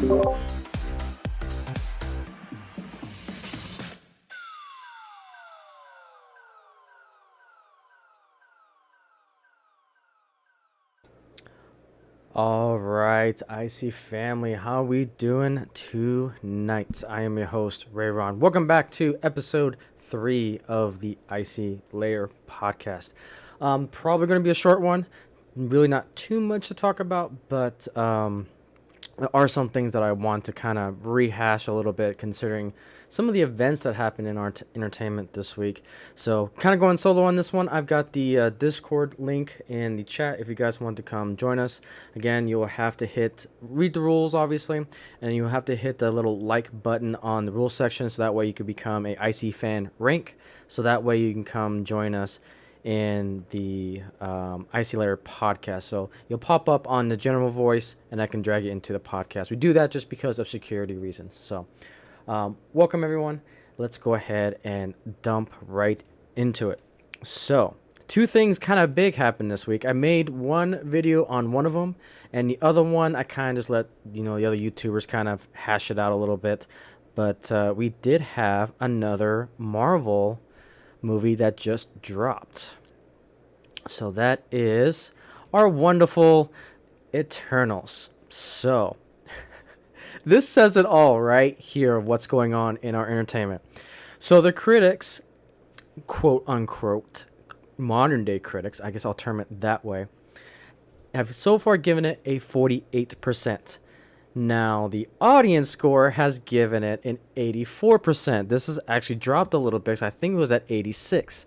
All right, Icey family, how we doing tonight? I am your host, Ray Ron. Welcome back to episode 3 of the Icey Lair podcast. Probably going to be a short one. Really not too much to talk about, but there are some things that I want to kind of rehash a little bit, considering some of the events that happened in our entertainment this week. So kind of going solo on this one. I've got the Discord link in the chat if you guys want to come join us. Again, you'll have to read the rules, obviously, and you'll have to hit the little like button on the rules section, so that way you can become a Icey fan rank, so that way you can come join us in the Icey Lair podcast. So you'll pop up on the general voice and I can drag you into the podcast. We do that just because of security reasons. So welcome everyone. Let's go ahead and dump right into it. So 2 things kind of big happened this week. I made one video on one of them, and the other one I kind of just let the other YouTubers kind of hash it out a little bit. But we did have another Marvel movie that just dropped. So that is our wonderful Eternals. So this says it all right here of what's going on in our entertainment. So the critics, quote unquote, modern day critics, I guess I'll term it that way, have so far given it a 48%. Now, the audience score has given it an 84%. This has actually dropped a little bit, so I think it was at 86.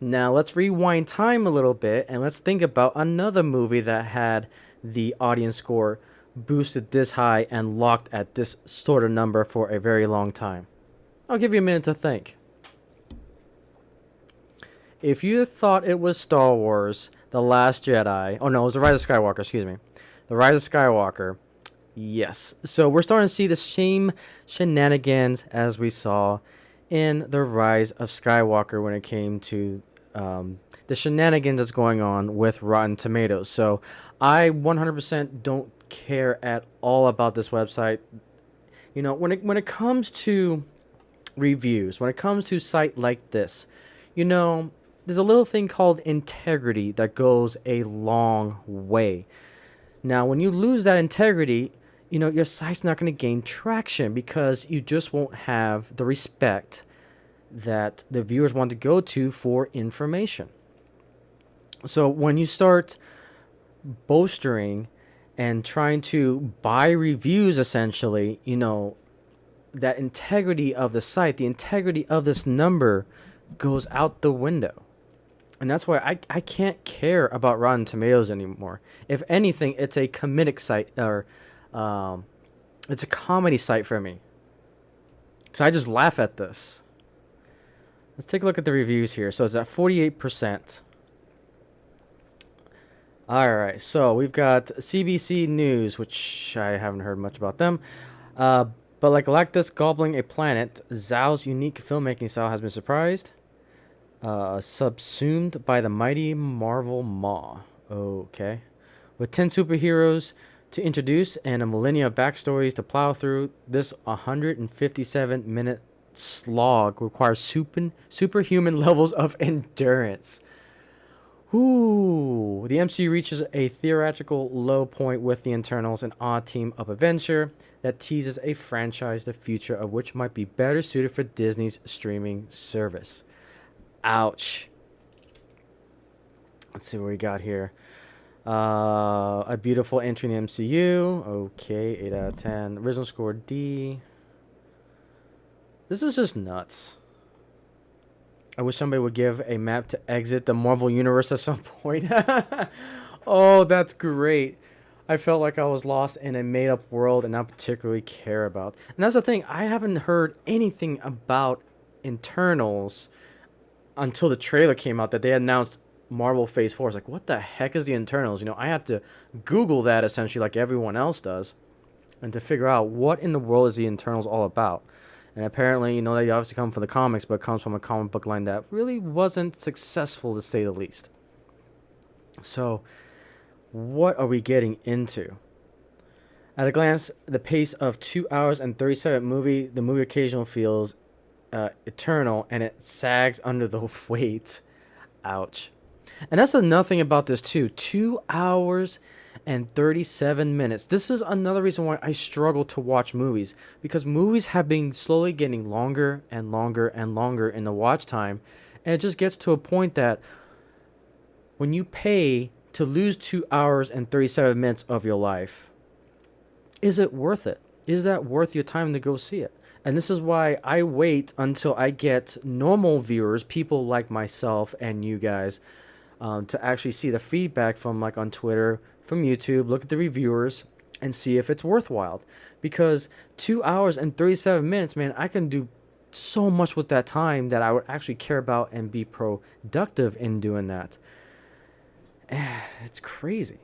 Now, let's rewind time a little bit, and let's think about another movie that had the audience score boosted this high and locked at this sort of number for a very long time. I'll give you a minute to think. If you thought it was Star Wars, The Last Jedi... Oh, no, it was The Rise of Skywalker, excuse me. The Rise of Skywalker... Yes. So we're starting to see the same shenanigans as we saw in The Rise of Skywalker when it came to the shenanigans that's going on with Rotten Tomatoes. So I 100% don't care at all about this website. When it comes to reviews, when it comes to a site like this, there's a little thing called integrity that goes a long way. Now, when you lose that integrity, your site's not going to gain traction because you just won't have the respect that the viewers want to go to for information. So when you start bolstering and trying to buy reviews, essentially, that integrity of the site, the integrity of this number goes out the window. And that's why I can't care about Rotten Tomatoes anymore. If anything, it's a comedic site, or it's a comedy site for me. So I just laugh at this. Let's take a look at the reviews here. So it's at 48%. All right, so we've got CBC News, which I haven't heard much about them. But like Galactus gobbling a planet, Zhao's unique filmmaking style has been surprised. Subsumed by the mighty Marvel Maw. Okay. With 10 superheroes to introduce and a millennia of backstories to plow through, this 157-minute slog requires superhuman levels of endurance. Ooh. The MCU reaches a theatrical low point with the Eternals, an odd team-up adventure that teases a franchise the future of which might be better suited for Disney's streaming service. Ouch. Let's see what we got here. A beautiful entry in the MCU. Okay, 8 out of 10. Original score D. This is just nuts. I wish somebody would give a map to exit the Marvel Universe at some point. Oh, that's great. I felt like I was lost in a made-up world and not particularly care about. And that's the thing. I haven't heard anything about Eternals until the trailer came out that they announced Marvel Phase 4. It's like, what the heck is the Eternals? I had to Google that essentially like everyone else does, and to figure out what in the world is the Eternals all about. And apparently, they obviously come from the comics, but it comes from a comic book line that really wasn't successful, to say the least. So, what are we getting into? At a glance, the pace of 2 hours and 37 the movie occasionally feels eternal, and it sags under the weight. Ouch. And that's another thing about this too. 2 hours and 37 minutes. This is another reason why I struggle to watch movies, because movies have been slowly getting longer and longer and longer in the watch time, and it just gets to a point that when you pay to lose 2 hours and 37 minutes of your life, is it worth it? Is that worth your time to go see it? And this is why I wait until I get normal viewers, people like myself and you guys, to actually see the feedback from, like, on Twitter, from YouTube, look at the reviewers, and see if it's worthwhile. Because 2 hours and 37 minutes, man, I can do so much with that time that I would actually care about and be productive in doing that. It's crazy.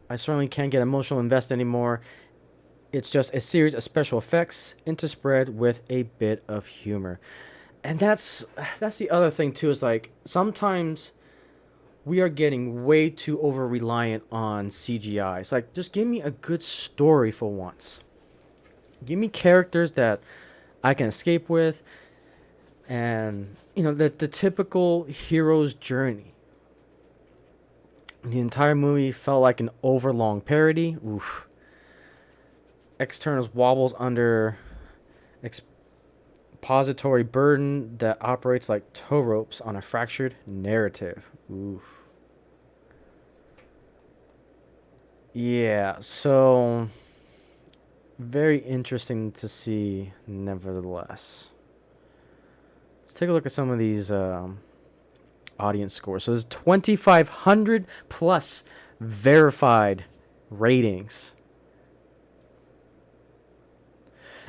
I certainly can't get emotional invested anymore. It's just a series of special effects interspread with a bit of humor. And that's the other thing too, is like sometimes we are getting way too over reliant on CGI. It's like, just give me a good story for once. Give me characters that I can escape with, and the typical hero's journey. The entire movie felt like an overlong parody. Oof. Externals wobbles under expository burden that operates like tow ropes on a fractured narrative. Oof. Yeah, so very interesting to see, nevertheless. Let's take a look at some of these audience scores. So there's 2,500 plus verified ratings.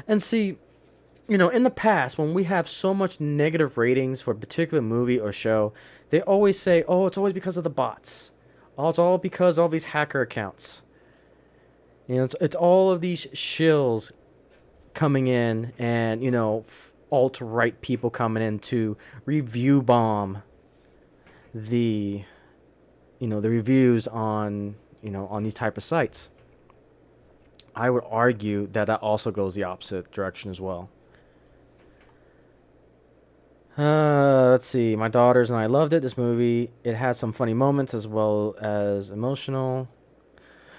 And see, in the past, when we have so much negative ratings for a particular movie or show, they always say, oh, it's always because of the bots. Oh, it's all because of all these hacker accounts. It's all of these shills coming in, and, alt-right people coming in to review bomb the reviews on these type of sites. I would argue that also goes the opposite direction as well. Let's see. My daughters and I loved it. This movie, it had some funny moments as well as emotional.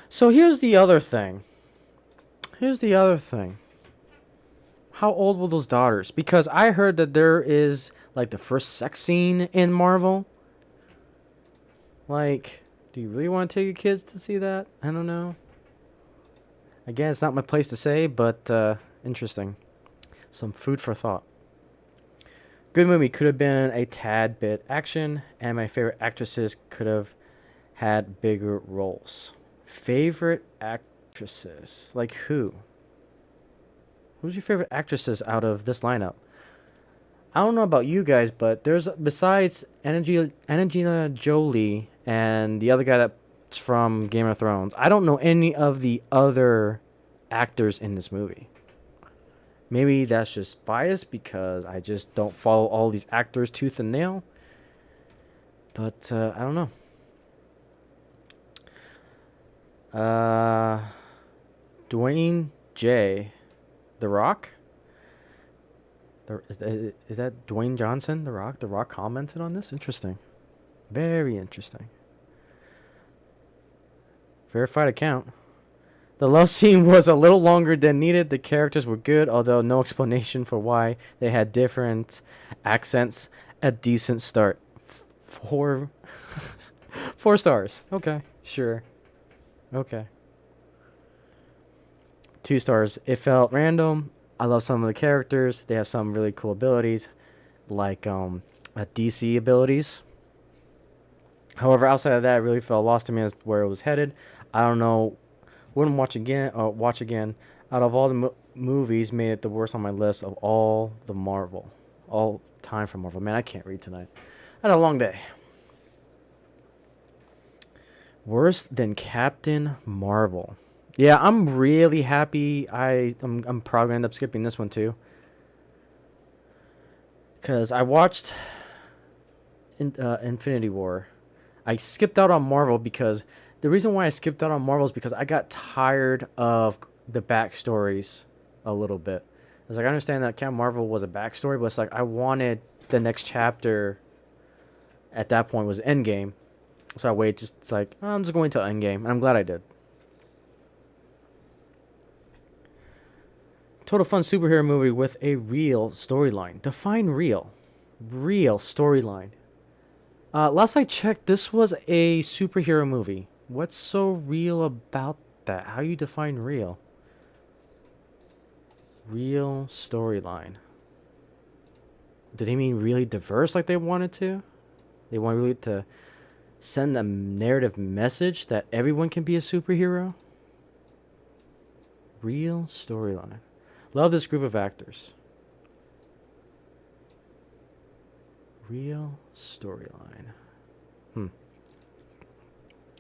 So here's the other thing. How old were those daughters? Because I heard that there is like the first sex scene in Marvel. Like, do you really want to take your kids to see that? I don't know. Again, it's not my place to say, but interesting. Some food for thought. Good movie. Could have been a tad bit action, and my favorite actresses could have had bigger roles. Favorite actresses? Like who? Who's your favorite actresses out of this lineup? I don't know about you guys, but there's, besides Angelina Jolie and the other guy that's from Game of Thrones, I don't know any of the other actors in this movie. Maybe that's just bias because I just don't follow all these actors tooth and nail. But I don't know. Dwayne J. The Rock? Is that Dwayne Johnson, The Rock? The Rock commented on this? Interesting. Very interesting. Verified account. The love scene was a little longer than needed. The characters were good, although no explanation for why they had different accents. A decent start. 4 stars. Okay, sure. Okay. 2 stars. It felt random. I love some of the characters. They have some really cool abilities, like DC abilities. However, outside of that, it really felt lost to me as where it was headed. I don't know. Wouldn't watch again. Out of all the movies, made it the worst on my list of all time for Marvel. Man, I can't read tonight. I had a long day. Worse than Captain Marvel. Yeah, I'm really happy. I'm probably gonna end up skipping this one too, because I watched Infinity War. I skipped out on Marvel because The reason why I skipped out on Marvel is because I got tired of the backstories a little bit. It's like I understand that Captain Marvel was a backstory, but it's like I wanted the next chapter at that point was Endgame. So I waited. Just it's like I'm just going to Endgame, and I'm glad I did. Total fun superhero movie with a real storyline. Define real. Real storyline. Last I checked, this was a superhero movie. What's so real about that? How you define real? Real storyline. Did he mean really diverse like they wanted to? They want really to send a narrative message that everyone can be a superhero? Real storyline. Love this group of actors. Real storyline.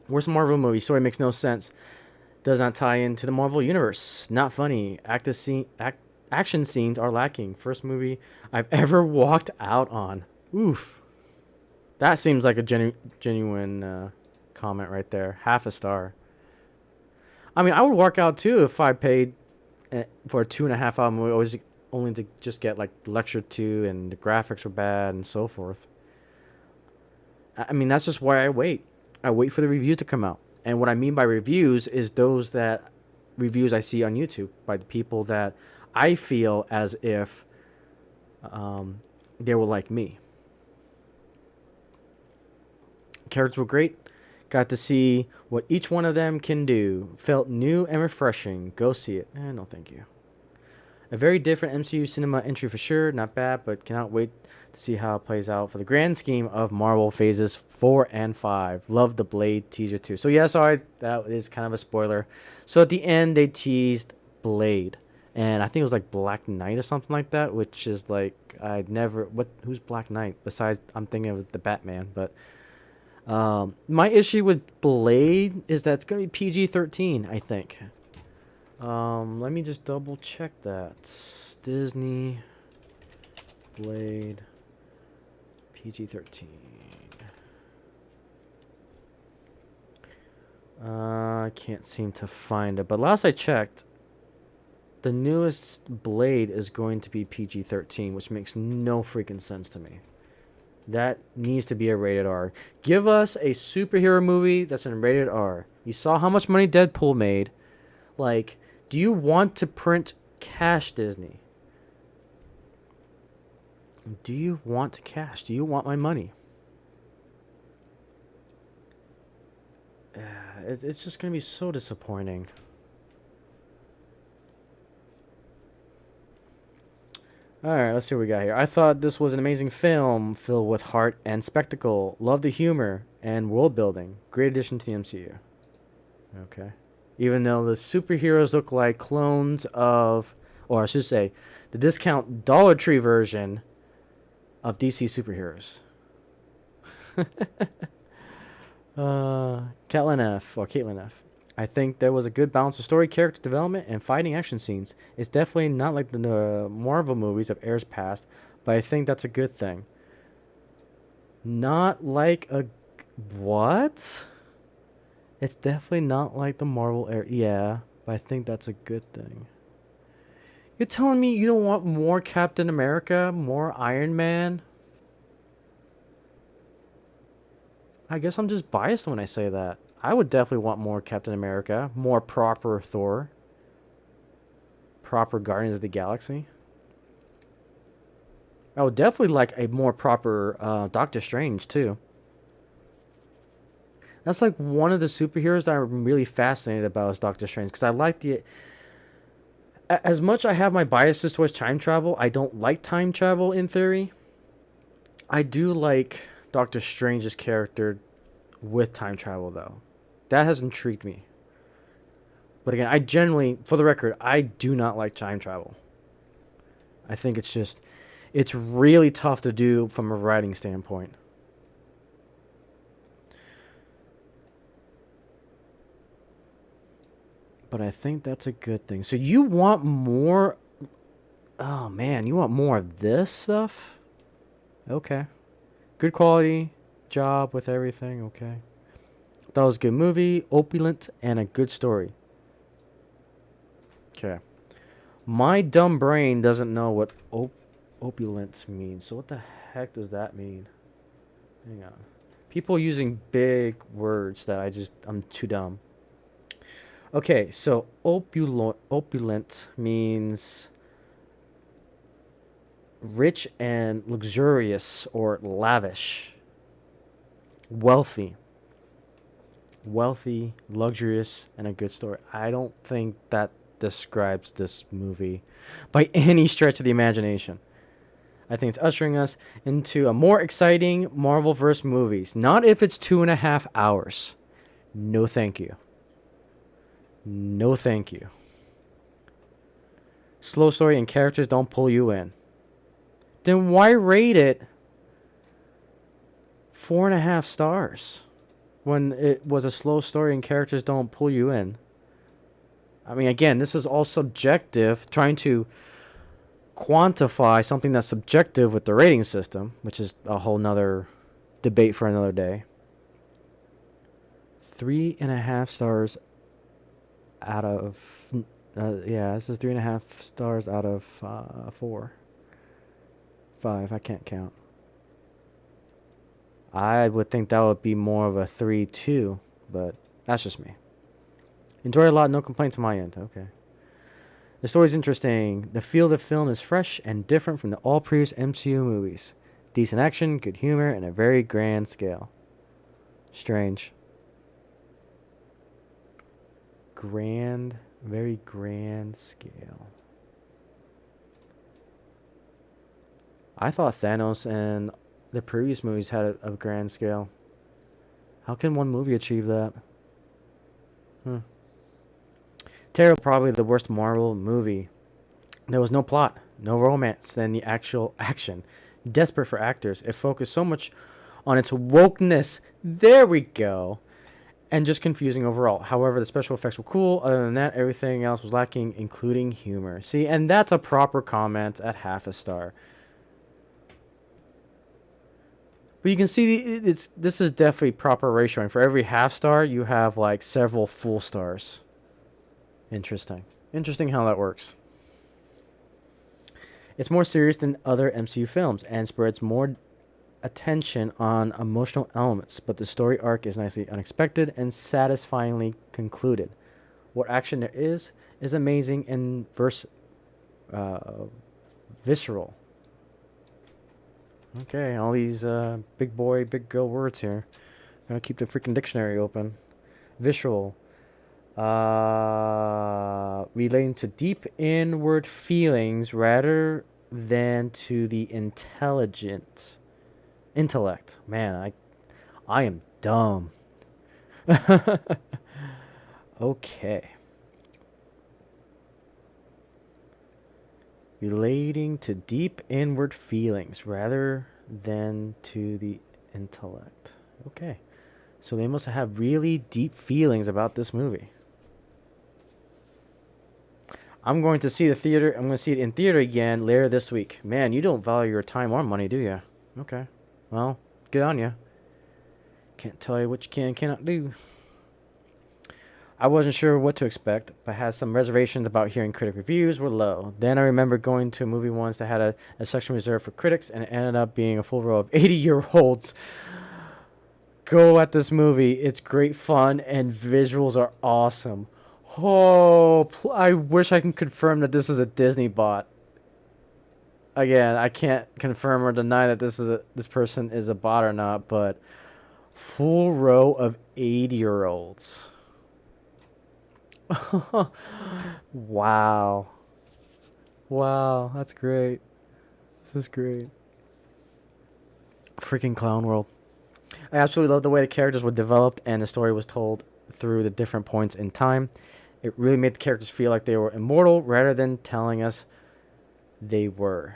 Worst Marvel movie. Story makes no sense. Does not tie into the Marvel universe. Not funny. Action scenes are lacking. First movie I've ever walked out on. Oof. That seems like a genuine comment right there. Half a star. I mean, I would walk out too if I paid for a 2.5 hour movie, only to just get like lecture 2 and the graphics were bad and so forth. I mean, that's just why I wait. I wait for the reviews to come out. And what I mean by reviews is those that reviews I see on YouTube by the people that I feel as if they were like me. Characters were great. Got to see what each one of them can do. Felt new and refreshing. Go see it. No, thank you. A very different MCU cinema entry for sure. Not bad, but cannot wait to see how it plays out for the grand scheme of Marvel phases 4 and 5. Love the Blade teaser too. So yeah, sorry, that is kind of a spoiler. So at the end, they teased Blade. And I think it was like Black Knight or something like that, which is like, who's Black Knight? Besides, I'm thinking of the Batman, but... my issue with Blade is that it's going to be PG-13, I think. Let me just double check that. Disney Blade PG-13. I can't seem to find it, but last I checked, the newest Blade is going to be PG-13, which makes no freaking sense to me. That needs to be a rated R. Give us a superhero movie that's in rated R. You saw how much money Deadpool made. Like, do you want to print cash, Disney? Do you want cash? Do you want my money? It's just going to be so disappointing. Alright, let's see what we got here. I thought this was an amazing film filled with heart and spectacle. Love the humor and world building. Great addition to the MCU. Okay. Even though the superheroes look like clones of, or I should say, the discount Dollar Tree version of DC superheroes. Caitlin F. I think there was a good balance of story, character development, and fighting action scenes. It's definitely not like the Marvel movies of eras past, but I think that's a good thing. Not like a... What? It's definitely not like the Marvel era. Yeah, but I think that's a good thing. You're telling me you don't want more Captain America, more Iron Man? I guess I'm just biased when I say that. I would definitely want more Captain America, more proper Thor, proper Guardians of the Galaxy. I would definitely like a more proper Doctor Strange, too. That's like one of the superheroes that I'm really fascinated about is Doctor Strange, because I like the... As much I have my biases towards time travel, I don't like time travel in theory. I do like Doctor Strange's character with time travel, though. That has intrigued me. But again, I generally, for the record, I do not like time travel. I think it's really tough to do from a writing standpoint. But I think that's a good thing. So you want more... Oh, man, you want more of this stuff? Okay. Good quality job with everything, okay. That was a good movie, opulent, and a good story. Okay. My dumb brain doesn't know what opulent means. So what the heck does that mean? Hang on. People using big words that I'm too dumb. Okay, so opulent means rich and luxurious or lavish. Wealthy. Wealthy, luxurious, and a good story. I don't think that describes this movie by any stretch of the imagination. I think it's ushering us into a more exciting Marvel-verse movies. Not if it's 2.5 hours. No thank you. No thank you. Slow story and characters don't pull you in. Then why rate it 4.5 stars when it was a slow story and characters don't pull you in? I mean, again, this is all subjective, trying to quantify something that's subjective with the rating system, which is a whole nother debate for another day. 3.5 stars out of this is 3.5 stars out of 4, 5. I can't count. I would think that would be more of a 3-2, but that's just me. Enjoy a lot, no complaints on my end. Okay. The story's interesting. The feel of the film is fresh and different from the all previous MCU movies. Decent action, good humor, and a very grand scale. Strange. Grand, very grand scale. I thought Thanos and the previous movies had a grand scale. How can one movie achieve that? Terrible, probably the worst Marvel movie. There was no plot, no romance, than the actual action. Desperate for actors, it focused so much on its wokeness. There we go. And just confusing overall. However, the special effects were cool. Other than that, everything else was lacking, including humor. See, and that's a proper comment at 0.5 star. But you can see this is definitely proper ratioing. For every 0.5 star, you have like several full stars. Interesting. Interesting how that works. It's more serious than other MCU films and spreads more attention on emotional elements, but the story arc is nicely unexpected and satisfyingly concluded. What action there is amazing and visceral. Okay, all these big boy, big girl words here. Gotta keep the freaking dictionary open. Visceral. Relating to deep inward feelings rather than to the intellect. Man, I am dumb. Okay. Relating to deep inward feelings rather than to the intellect. Okay. So they must have really deep feelings about this movie. I'm going to see the theater. I'm going to see it in theater again later this week. Man, you don't value your time or money, do you? Okay. Well, good on you. Can't tell you what you can and cannot do. I wasn't sure what to expect, but had some reservations about hearing critic reviews were low. Then I remember going to a movie once that had a section reserved for critics, and it ended up being a full row of 80-year-olds. Go at this movie. It's great fun, and visuals are awesome. Oh, I wish I can confirm that this is a Disney bot. Again, I can't confirm or deny that this person is a bot or not, but full row of 80-year-olds. Wow. Wow, that's great. This is great. Freaking Clown World. I absolutely love the way the characters were developed and the story was told through the different points in time. It really made the characters feel like they were immortal rather than telling us they were.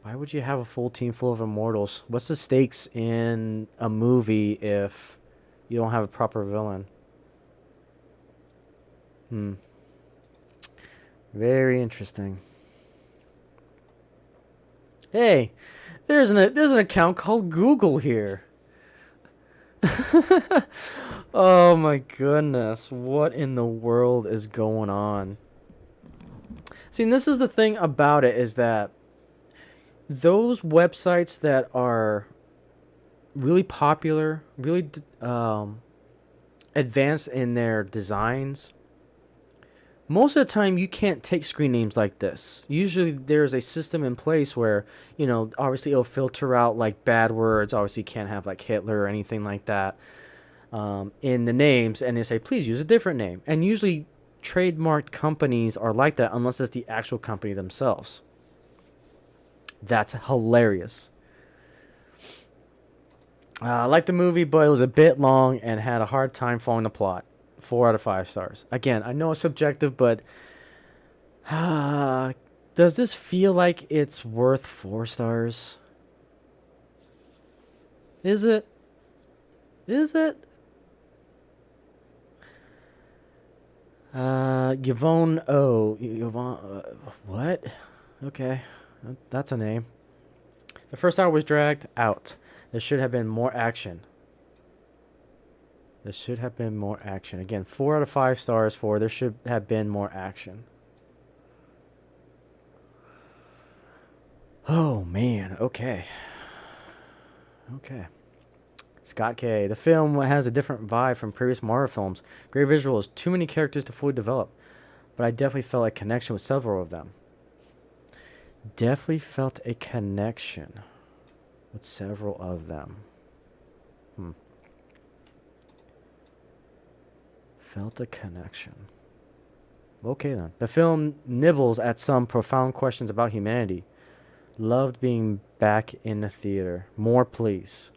Why would you have a full team full of immortals? What's the stakes in a movie if you don't have a proper villain? Very interesting. Hey, There's an account called Google here. Oh my goodness, what in the world is going on? See, and this is the thing about it is that those websites that are really popular, really advanced in their designs, most of the time you can't take screen names like this. Usually there's a system in place where, obviously it'll filter out like bad words. Obviously you can't have like Hitler or anything like that in the names, and they say, please use a different name. And usually trademarked companies are like that unless it's the actual company themselves. That's hilarious. I liked the movie, but it was a bit long and had a hard time following the plot. 4 out of 5 stars. Again, I know it's subjective, but does this feel like it's worth 4 stars? Is it? Is it? Yvonne O. Yvonne, what? Okay, that's a name. The first hour was dragged out. There should have been more action. There should have been more action. Again, 4 out of 5 stars for there should have been more action. Oh, man. Okay. Okay. Scott K. The film has a different vibe from previous Marvel films. Great visuals, too many characters to fully develop. But I definitely felt a connection with several of them. Definitely felt a connection with several of them. Felt a connection. Okay then. The film nibbles at some profound questions about humanity. Loved being back in the theater. More, please.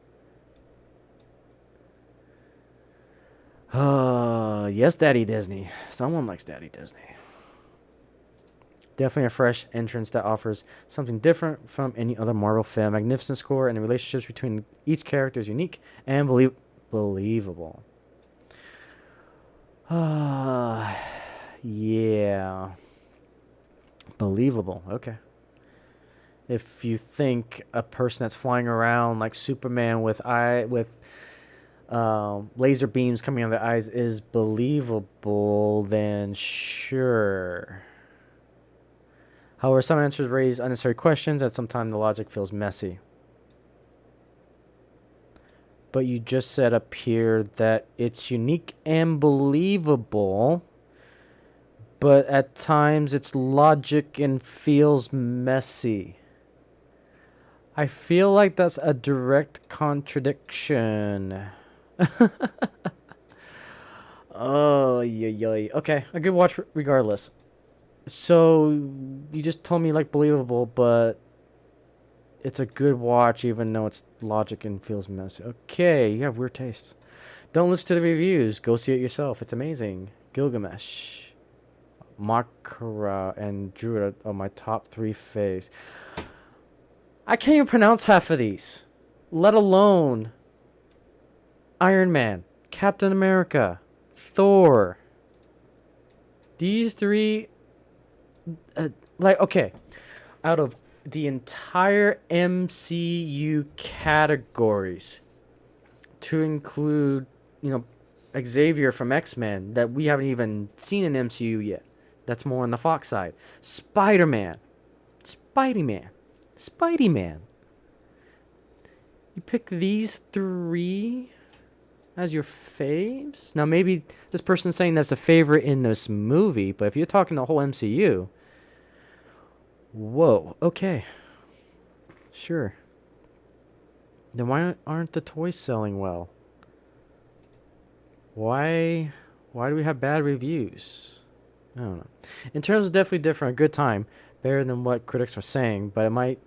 Yes, Daddy Disney. Someone likes Daddy Disney. Definitely a fresh entrance that offers something different from any other Marvel film. Magnificent score, and the relationships between each character is unique and believable. Yeah. Believable. Okay. If you think a person that's flying around like Superman with laser beams coming out of their eyes is believable, then sure. However, some answers raise unnecessary questions, and sometimes the logic feels messy. But you just said up here that it's unique and believable, but at times it's logic and feels messy. I feel like that's a direct contradiction. Oh, yeah. Okay, a good watch regardless. So, you just told me like believable, but it's a good watch even though it's logic and feels messy. Okay, you have weird tastes. Don't listen to the reviews. Go see it yourself. It's amazing. Gilgamesh, Makara, and Druid are my top 3 faves. I can't even pronounce half of these, let alone Iron Man, Captain America, Thor. These 3, okay, out of the entire MCU categories, to include, Xavier from X-Men that we haven't even seen in MCU yet. That's more on the Fox side. Spider-Man, Spidey-Man. You pick these 3 as your faves? Now, maybe this person's saying that's the favorite in this movie, but if you're talking the whole MCU, whoa, okay. Sure. Then why aren't the toys selling well? Why do we have bad reviews? I don't know. In terms of definitely different, a good time. Better than what critics are saying, but it might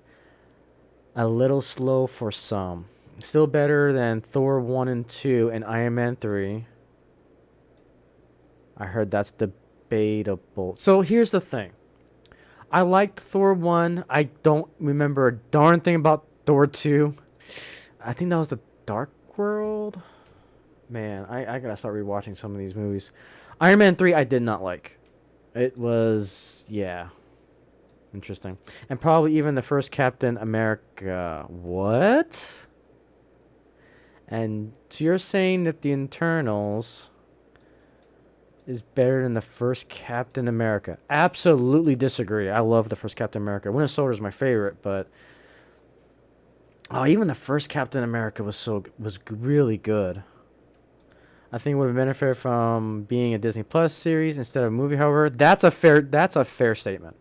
a little slow for some. Still better than Thor 1 and 2 and Iron Man 3. I heard that's debatable. So here's the thing. I liked Thor 1. I don't remember a darn thing about Thor 2. I think that was the Dark World. Man, I gotta start rewatching some of these movies. Iron Man 3 I did not like. It was, yeah. Interesting. And probably even the first Captain America. What? And so you're saying that the Internals is better than the first Captain America? Absolutely disagree. I love the first Captain America. Winter Soldier is my favorite, but even the first Captain America was really good. I think it would have benefited from being a Disney Plus series instead of a movie. However, that's a fair statement.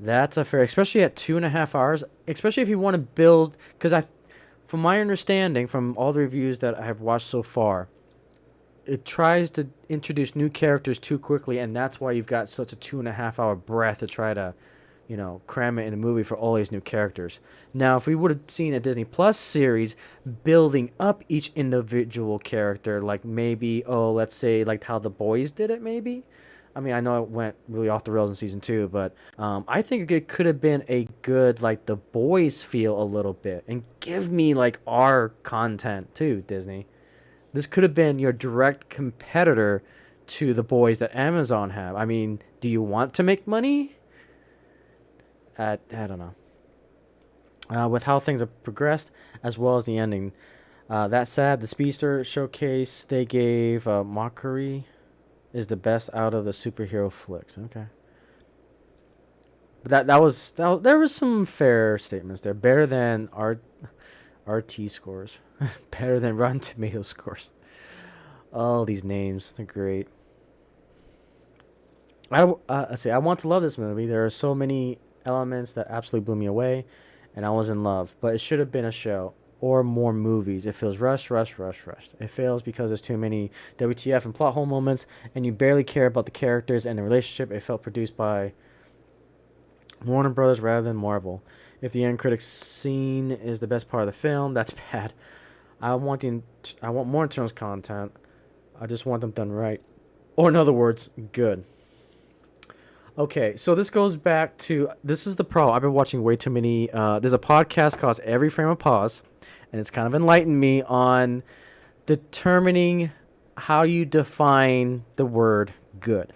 That's a fair, especially at 2.5 hours. Especially if you want to build, because from my understanding, from all the reviews that I have watched so far, it tries to introduce new characters too quickly, and that's why you've got such a 2.5 hour breath to try to, cram it in a movie for all these new characters. Now, if we would have seen a Disney Plus series building up each individual character, like maybe, let's say, like how The Boys did it, maybe. I mean, I know it went really off the rails in season 2, but I think it could have been a good, like, The Boys feel a little bit, and give me, like, our content too, Disney. This could have been your direct competitor to The Boys that Amazon have. I mean, do you want to make money? I don't know. With how things have progressed, as well as the ending. That said, the Speedster showcase they gave Mockery is the best out of the superhero flicks. Okay. But there was some fair statements there. Better than RT scores. Better than Rotten Tomatoes scores. All these names, they're great. Let's see. I want to love this movie. There are so many elements that absolutely blew me away, and I was in love. But it should have been a show or more movies. It feels rushed. It fails because there's too many WTF and plot hole moments, and you barely care about the characters and the relationship. It felt produced by Warner Brothers rather than Marvel. If the end critics scene is the best part of the film, that's bad. I want more Internals content. I just want them done right, or in other words, good. Okay, so this goes back to, this is the problem. I've been watching way too many. There's a podcast called Every Frame of Pause, and it's kind of enlightened me on determining how you define the word good.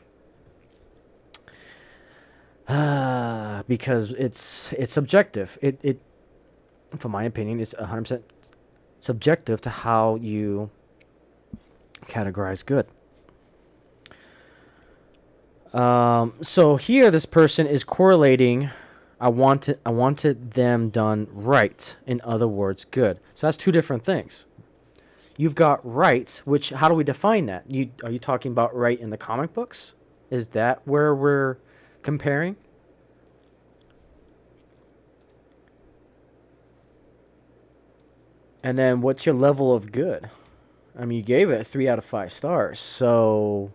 Because it's subjective. It from my opinion, it's 100% subjective to how you categorize good. So here, this person is correlating. I wanted them done right. In other words, good. So that's two different things. You've got right, which, how do we define that? Are you talking about right in the comic books? Is that where we're comparing? And then what's your level of good? I mean, you gave it 3 out of 5 stars. So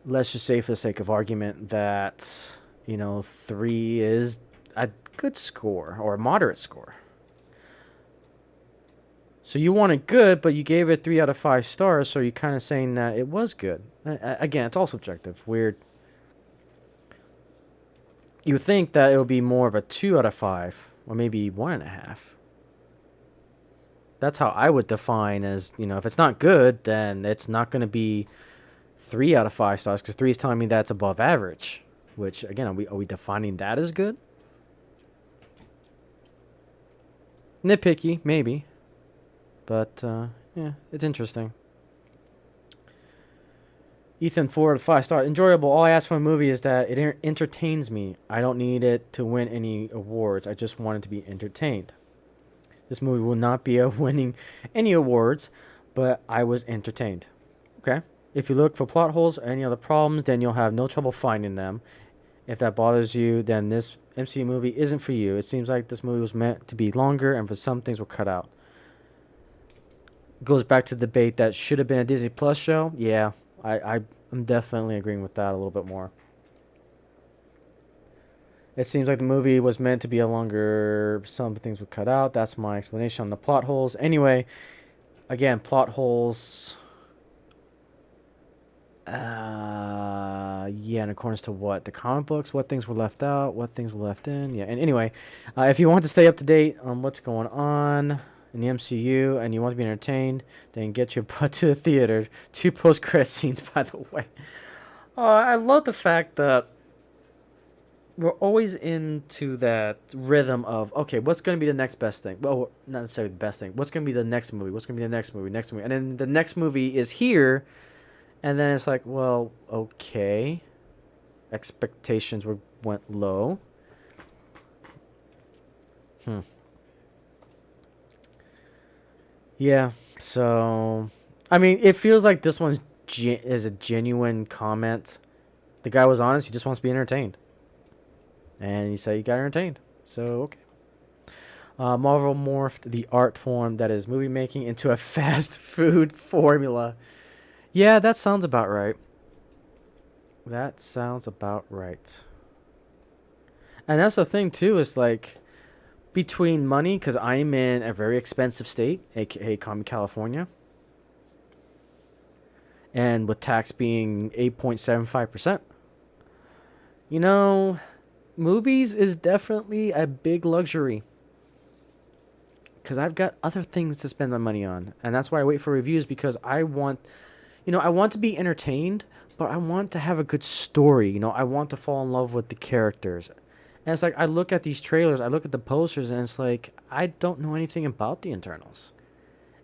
let's just say, for the sake of argument, that 3 is a good score or a moderate score. So you wanted good, but you gave it 3 out of 5 stars. So you're kind of saying that it was good. Again, it's all subjective. Weird. You would think that it would be more of a 2 out of 5, or maybe 1.5. That's how I would define as, if it's not good, then it's not going to be 3 out of 5 stars, because 3 is telling me that's above average. Which, again, are we defining that as good? Nitpicky, maybe. But, yeah, it's interesting. Ethan, 4 out of 5 stars. Enjoyable. All I ask from a movie is that it entertains me. I don't need it to win any awards. I just want it to be entertained. This movie will not be winning any awards, but I was entertained. Okay? If you look for plot holes or any other problems, then you'll have no trouble finding them. If that bothers you, then this MCU movie isn't for you. It seems like this movie was meant to be longer, and for some things were cut out. Goes back to the debate that should have been a Disney Plus show. Yeah, I'm definitely agreeing with that a little bit more. It seems like the movie was meant to be a longer, some things were cut out. That's my explanation on the plot holes. Anyway, again, plot holes. Yeah, in accordance to what? The comic books? What things were left out? What things were left in? Yeah, and anyway, if you want to stay up to date on what's going on in the MCU and you want to be entertained, then get your butt to the theater. 2 post-credit scenes, by the way. I love the fact that we're always into that rhythm of, okay, what's going to be the next best thing? Well, not necessarily the best thing. What's going to be the next movie? What's going to be the next movie? And then the next movie is here, and then it's like, well, okay. Expectations went low. Yeah, so I mean, it feels like this one is a genuine comment. The guy was honest. He just wants to be entertained, and he said he got entertained. So okay. Marvel morphed the art form that is movie making into a fast food formula. Yeah, that sounds about right. That sounds about right. And that's the thing too. Is like between money, because I'm in a very expensive state, aka California, and with tax being 8.75%. You know, movies is definitely a big luxury because I've got other things to spend my money on, and that's why I wait for reviews, because I want, I want to be entertained, but I want to have a good story. I want to fall in love with the characters. And it's like I look at these trailers, I look at the posters, and it's like I don't know anything about the Internals.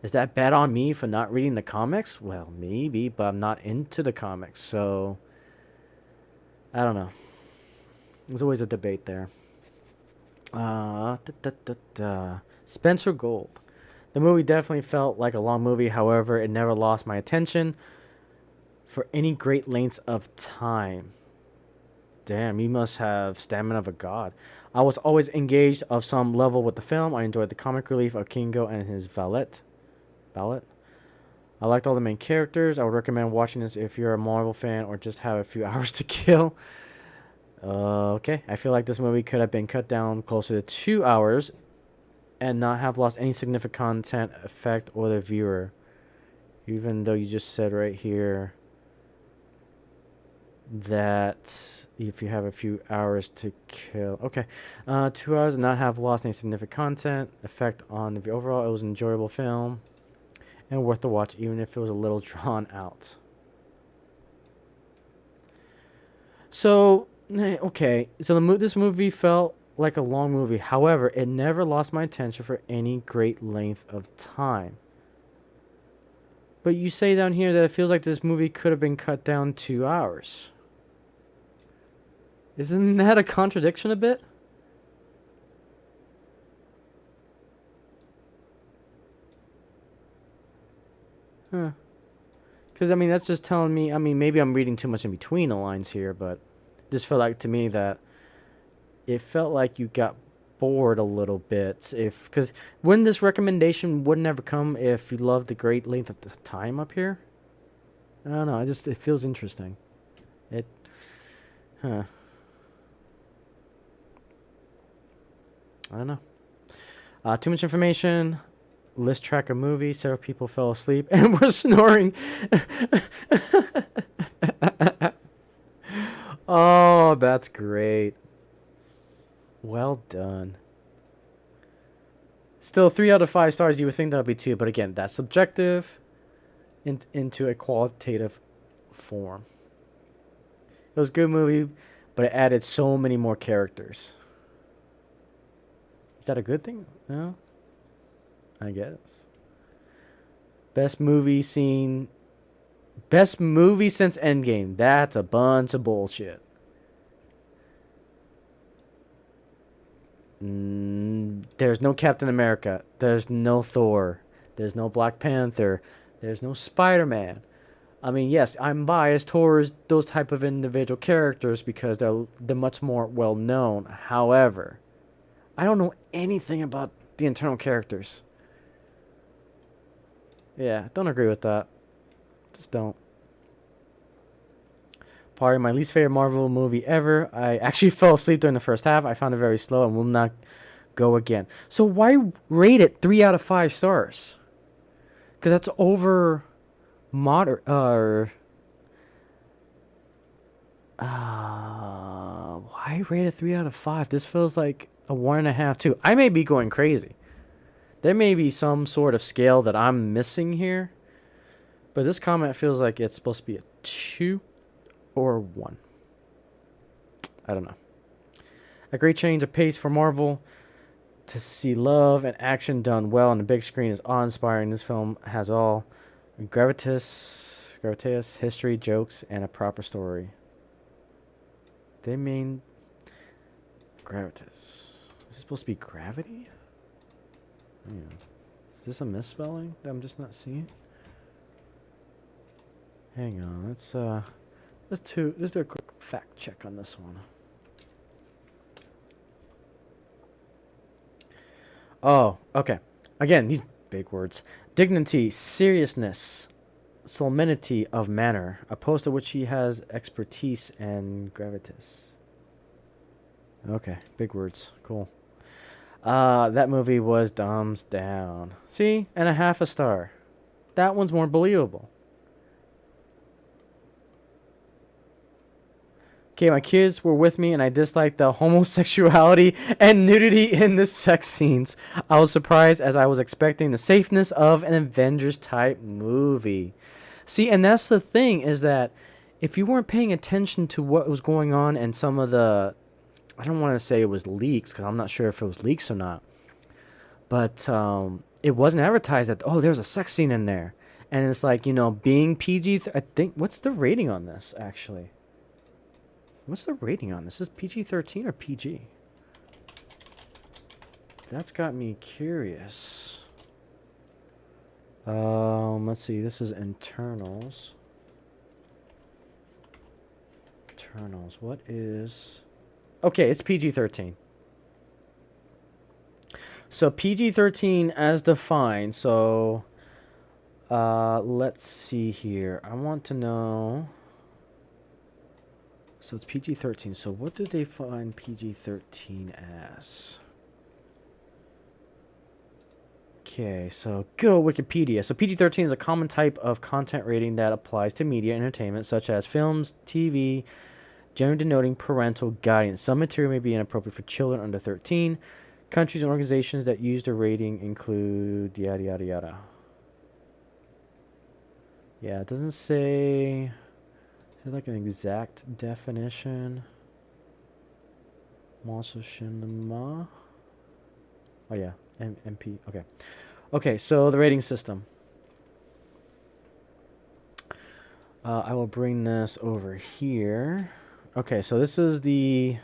Is that bad on me for not reading the comics? Well, maybe, but I'm not into the comics, so I don't know. There's always a debate there. Spencer Gold. The movie definitely felt like a long movie. However, it never lost my attention for any great lengths of time. Damn, you must have stamina of a god. I was always engaged of some level with the film. I enjoyed the comic relief of Kingo and his valet. I liked all the main characters. I would recommend watching this if you're a Marvel fan or just have a few hours to kill. Okay, I feel like this movie could have been cut down closer to 2 hours and not have lost any significant content, effect, or the viewer. Even though you just said right here that if you have a few hours to kill. Okay, 2 hours and not have lost any significant content, effect on the overall. It was an enjoyable film and worth the watch, even if it was a little drawn out. So, okay, so this movie felt like a long movie. However, it never lost my attention for any great length of time. But you say down here that it feels like this movie could have been cut down 2 hours. Isn't that a contradiction a bit? Huh. Because, I mean, that's just telling me, I mean, maybe I'm reading too much in between the lines here, but it just felt like to me that it felt like you got bored a little bit. Because wouldn't this recommendation wouldn't ever come if you loved the great length of the time up here? I don't know. It feels interesting. Huh. I don't know. Too much information. List track a movie. Several people fell asleep and were snoring. Oh, that's great. Well done. Still, 3 out of 5 stars. You would think that would be 2, but again, that's subjective into a qualitative form. It was a good movie, but it added so many more characters. Is that a good thing? No? I guess. Best movie since Endgame. That's a bunch of bullshit. There's no Captain America. There's no Thor. There's no Black Panther. There's no Spider-Man. I mean, yes, I'm biased towards those type of individual characters because they're much more well known. However, I don't know anything about the internal characters. Yeah, don't agree with that. Just don't. Probably my least favorite Marvel movie ever. I actually fell asleep during the first half. I found it very slow and will not go again. So why rate it 3 out of 5 stars? Because that's over moderate. Why rate it 3 out of 5? This feels like a 1.5 too. I may be going crazy. There may be some sort of scale that I'm missing here, but this comment feels like it's supposed to be a 2 or 1. I don't know. A great change of pace for Marvel. To see love and action done well on the big screen is awe-inspiring. This film has all gravitas, history, jokes, and a proper story. They mean gravitas. Is this supposed to be gravity? Yeah. Is this a misspelling that I'm just not seeing? Hang on, let's do a quick fact check on this one. Oh, okay. Again, these big words. Dignity, seriousness, solemnity of manner, opposed to which he has expertise and gravitas. Okay, big words. Cool. That movie was thumbs down. See? And a half a star. That one's more believable. Okay, my kids were with me and I disliked the homosexuality and nudity in the sex scenes. I was surprised as I was expecting the safeness of an Avengers type movie. See, and that's the thing is that if you weren't paying attention to what was going on and some of the, I don't want to say it was leaks because I'm not sure if it was leaks or not, but it wasn't advertised that, oh, there's a sex scene in there. And it's like, being PG, I think, what's the rating on this actually? What's the rating on this? Is PG-13 or PG? That's got me curious. Let's see. This is internals. Internals. What is... Okay, it's PG-13. So PG-13 as defined. So let's see here. I want to know... So it's PG-13. So what do they find PG-13 as? Okay, so good old Wikipedia. So PG-13 is a common type of content rating that applies to media and entertainment, such as films, TV, generally denoting parental guidance. Some material may be inappropriate for children under 13. Countries and organizations that use the rating include yada, yada, yada. Yeah, it doesn't say... Is it like an exact definition? Monster Cinema. Oh yeah, MP. Okay. Okay, so the rating system. I will bring this over here. Okay, so this is the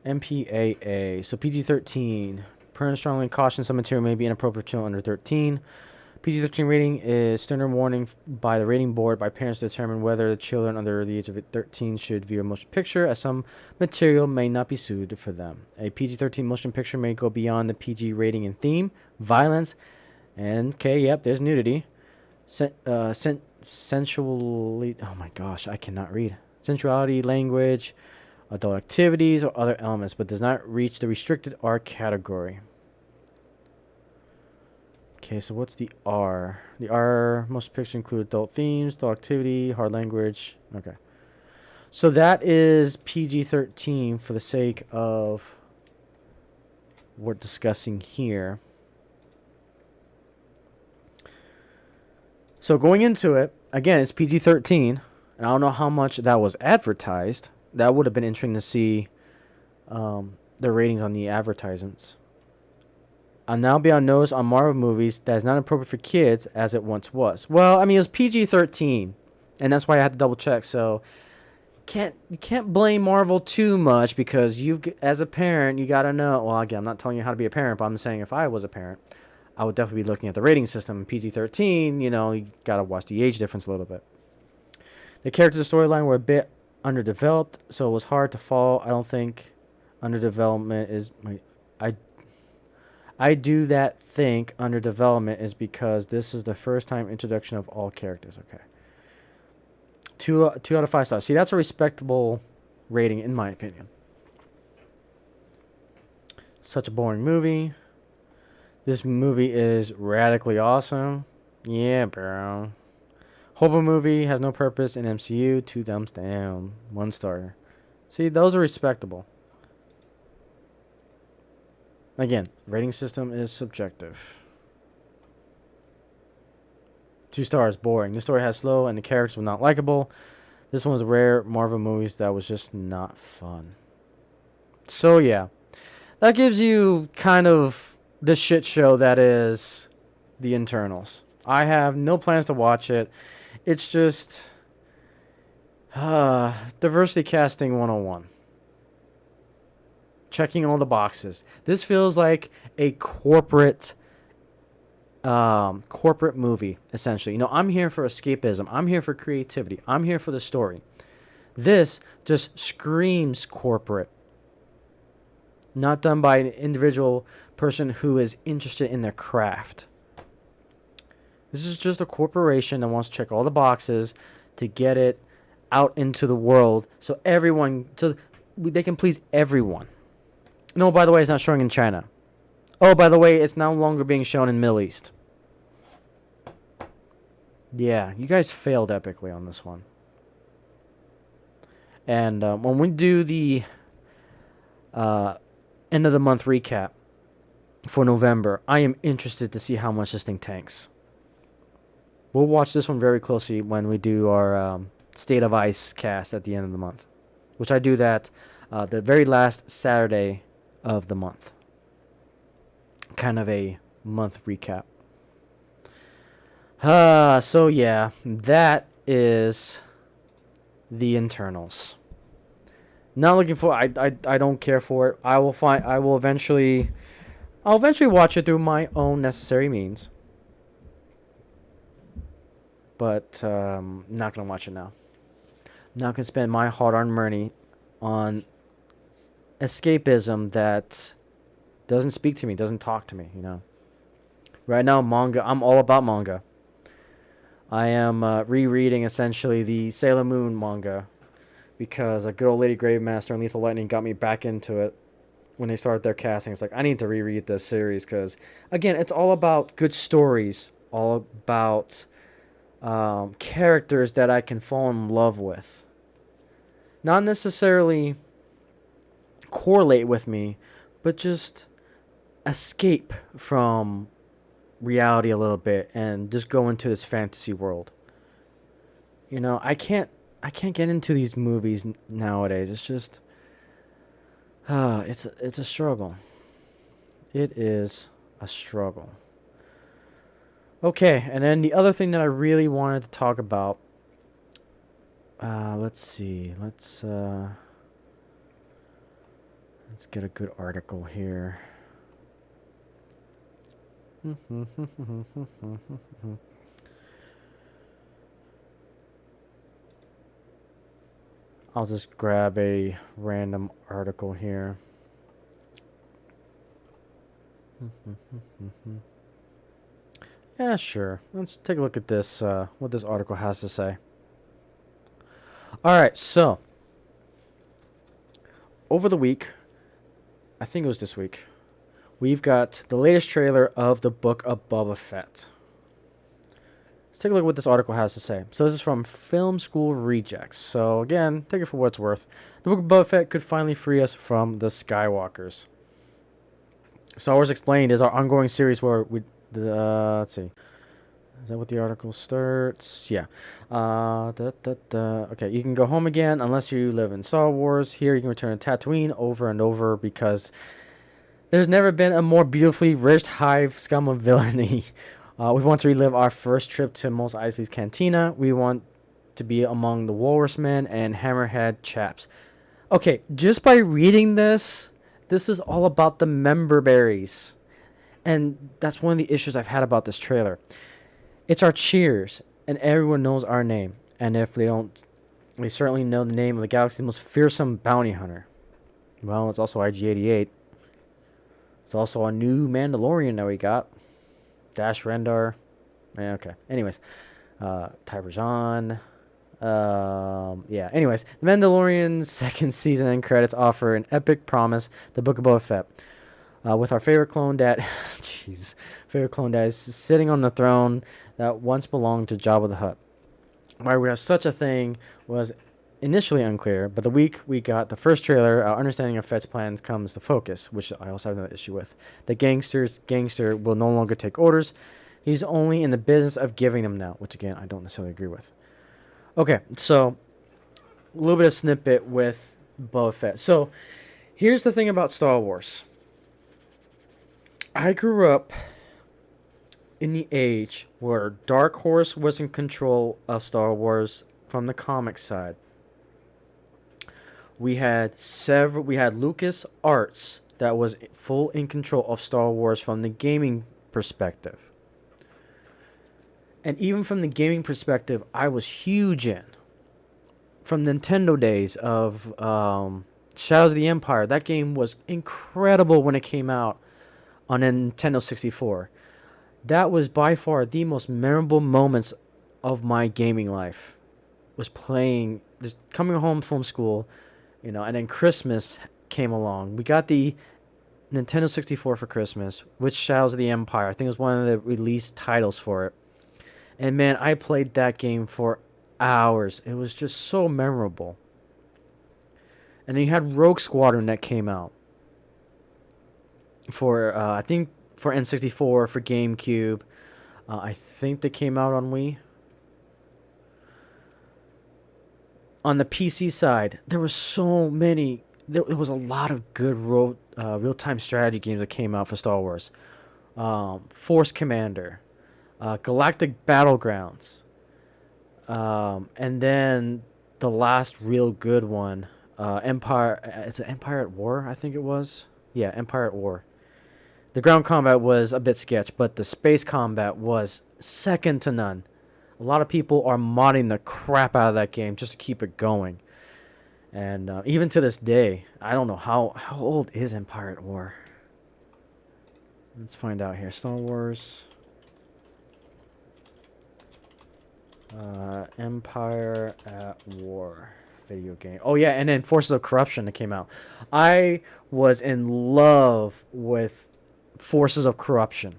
MPAA. So PG-13. Parents strongly caution some material may be inappropriate for children under 13. PG-13 rating is standard warning by the rating board by parents to determine whether the children under the age of 13 should view a motion picture, as some material may not be suited for them. A PG-13 motion picture may go beyond the PG rating in theme, violence, and, okay, yep, there's nudity, sensually, oh my gosh, I cannot read, sensuality, language, adult activities, or other elements, but does not reach the restricted R category. Okay, so what's the R? The R motion picture include adult themes, adult activity, hard language. Okay. So that is PG-13 for the sake of what we're discussing here. So going into it, again, it's PG-13, and I don't know how much that was advertised. That would have been interesting to see the ratings on the advertisements. I'll now be on notice on Marvel movies that is not appropriate for kids as it once was. Well, I mean, it was PG-13, and that's why I had to double check. So you can't blame Marvel too much because as a parent, you got to know. Well, again, I'm not telling you how to be a parent, but I'm saying if I was a parent, I would definitely be looking at the rating system. PG-13, you got to watch the age difference a little bit. The characters, the storyline were a bit underdeveloped, so it was hard to follow. I don't think underdevelopment is I do that think underdevelopment is because this is the first time introduction of all characters. Okay. 2 out of 5 stars. See, that's a respectable rating in my opinion. Such a boring movie. This movie is radically awesome. Yeah, bro. Horrible movie, has no purpose in MCU. 2 thumbs down. 1 star. See, those are respectable. Again, rating system is subjective. 2 stars, boring. This story has slow and the characters were not likable. This one was rare Marvel movies that was just not fun. So yeah, that gives you kind of the shit show that is the Internals. I have no plans to watch it. It's just diversity casting 101. Checking all the boxes. This feels like a corporate movie, essentially. I'm here for escapism. I'm here for creativity. I'm here for the story. This just screams corporate. Not done by an individual person who is interested in their craft. This is just a corporation that wants to check all the boxes to get it out into the world so they can please everyone. No, by the way, it's not showing in China. Oh, by the way, it's no longer being shown in Middle East. Yeah, you guys failed epically on this one. And when we do the end of the month recap for November, I am interested to see how much this thing tanks. We'll watch this one very closely when we do our State of Ice cast at the end of the month, which I do that the very last Saturday of the month. Kind of a month recap. So yeah, that is the Internals. Not looking for. I don't care for it. I'll eventually watch it through my own necessary means. But not gonna watch it now. Not gonna spend my hard-earned money on escapism that doesn't speak to me, doesn't talk to me. Right now, manga. I'm all about manga. I am rereading essentially the Sailor Moon manga because a good old Lady Gravemaster and Lethal Lightning got me back into it when they started their casting. It's like, I need to reread this series because, again, it's all about good stories, all about characters that I can fall in love with. Not necessarily correlate with me, but just escape from reality a little bit and just go into this fantasy world. I can't get into these movies nowadays. It's just it's a struggle. It is a struggle. Okay, and then the other thing that I really wanted to talk about, let's see. Let's get a good article here. I'll just grab a random article here. Yeah, sure. Let's take a look at this, what this article has to say. Alright, so over the week, I think it was this week, we've got the latest trailer of the Book of Boba Fett. Let's take a look at what this article has to say. So this is from Film School Rejects. So again, take it for what it's worth. The Book of Boba Fett could finally free us from the Skywalkers. Star Wars Explained is our ongoing series where we... let's see. Is that what the article starts? Yeah. Okay, you can go home again unless you live in Star Wars. Here you can return to Tatooine over and over because there's never been a more beautifully rich hive scum of villainy. We want to relive our first trip to Mos Eisley's Cantina. We want to be among the Walrusmen and Hammerhead chaps. Okay, just by reading this is all about the member berries. And that's one of the issues I've had about this trailer. It's our cheers, and everyone knows our name. And if they don't, they certainly know the name of the galaxy's most fearsome bounty hunter. Well, it's also IG-88. It's also a new Mandalorian that we got. Dash Rendar. Yeah, okay. Anyways, Tyberjan. Yeah. Anyways, The Mandalorian's second season and credits offer an epic promise: the Book of Boba Fett. With our favorite clone that, favorite clone that is sitting on the throne that once belonged to Jabba the Hutt. Why we have such a thing was initially unclear, but the week we got the first trailer, our understanding of Fett's plans comes to focus, which I also have another issue with. The gangster will no longer take orders. He's only in the business of giving them now, which again, I don't necessarily agree with. Okay, so a little bit of snippet with Boba Fett. So Here's the thing about Star Wars. I grew up in the age where Dark Horse was in control of Star Wars from the comic side. We had Lucas Arts that was full in control of Star Wars from the gaming perspective. And even from the gaming perspective, I was huge in. From Nintendo days of Shadows of the Empire, that game was incredible when it came out on Nintendo 64. That was by far the most memorable moments of my gaming life. Was playing, just coming home from school, and then Christmas came along. We got the Nintendo 64 for Christmas, with Shadows of the Empire. I think it was one of the released titles for it. And man, I played that game for hours. It was just so memorable. And then you had Rogue Squadron that came out for, I think, for N64, for GameCube. I think they came out on Wii. On the PC side, there were so many. There was a lot of good real-time strategy games that came out for Star Wars. Force Commander, Galactic Battlegrounds, and then the last real good one, Empire. It's Empire at War, I think it was. Yeah, Empire at War. The ground combat was a bit sketch, but the space combat was second to none. A lot of people are modding the crap out of that game just to keep it going. And even to this day, I don't know how old is Empire at War. Let's find out here. Star Wars. Empire at War video game. Oh yeah, and then Forces of Corruption that came out. I was in love with Forces of Corruption.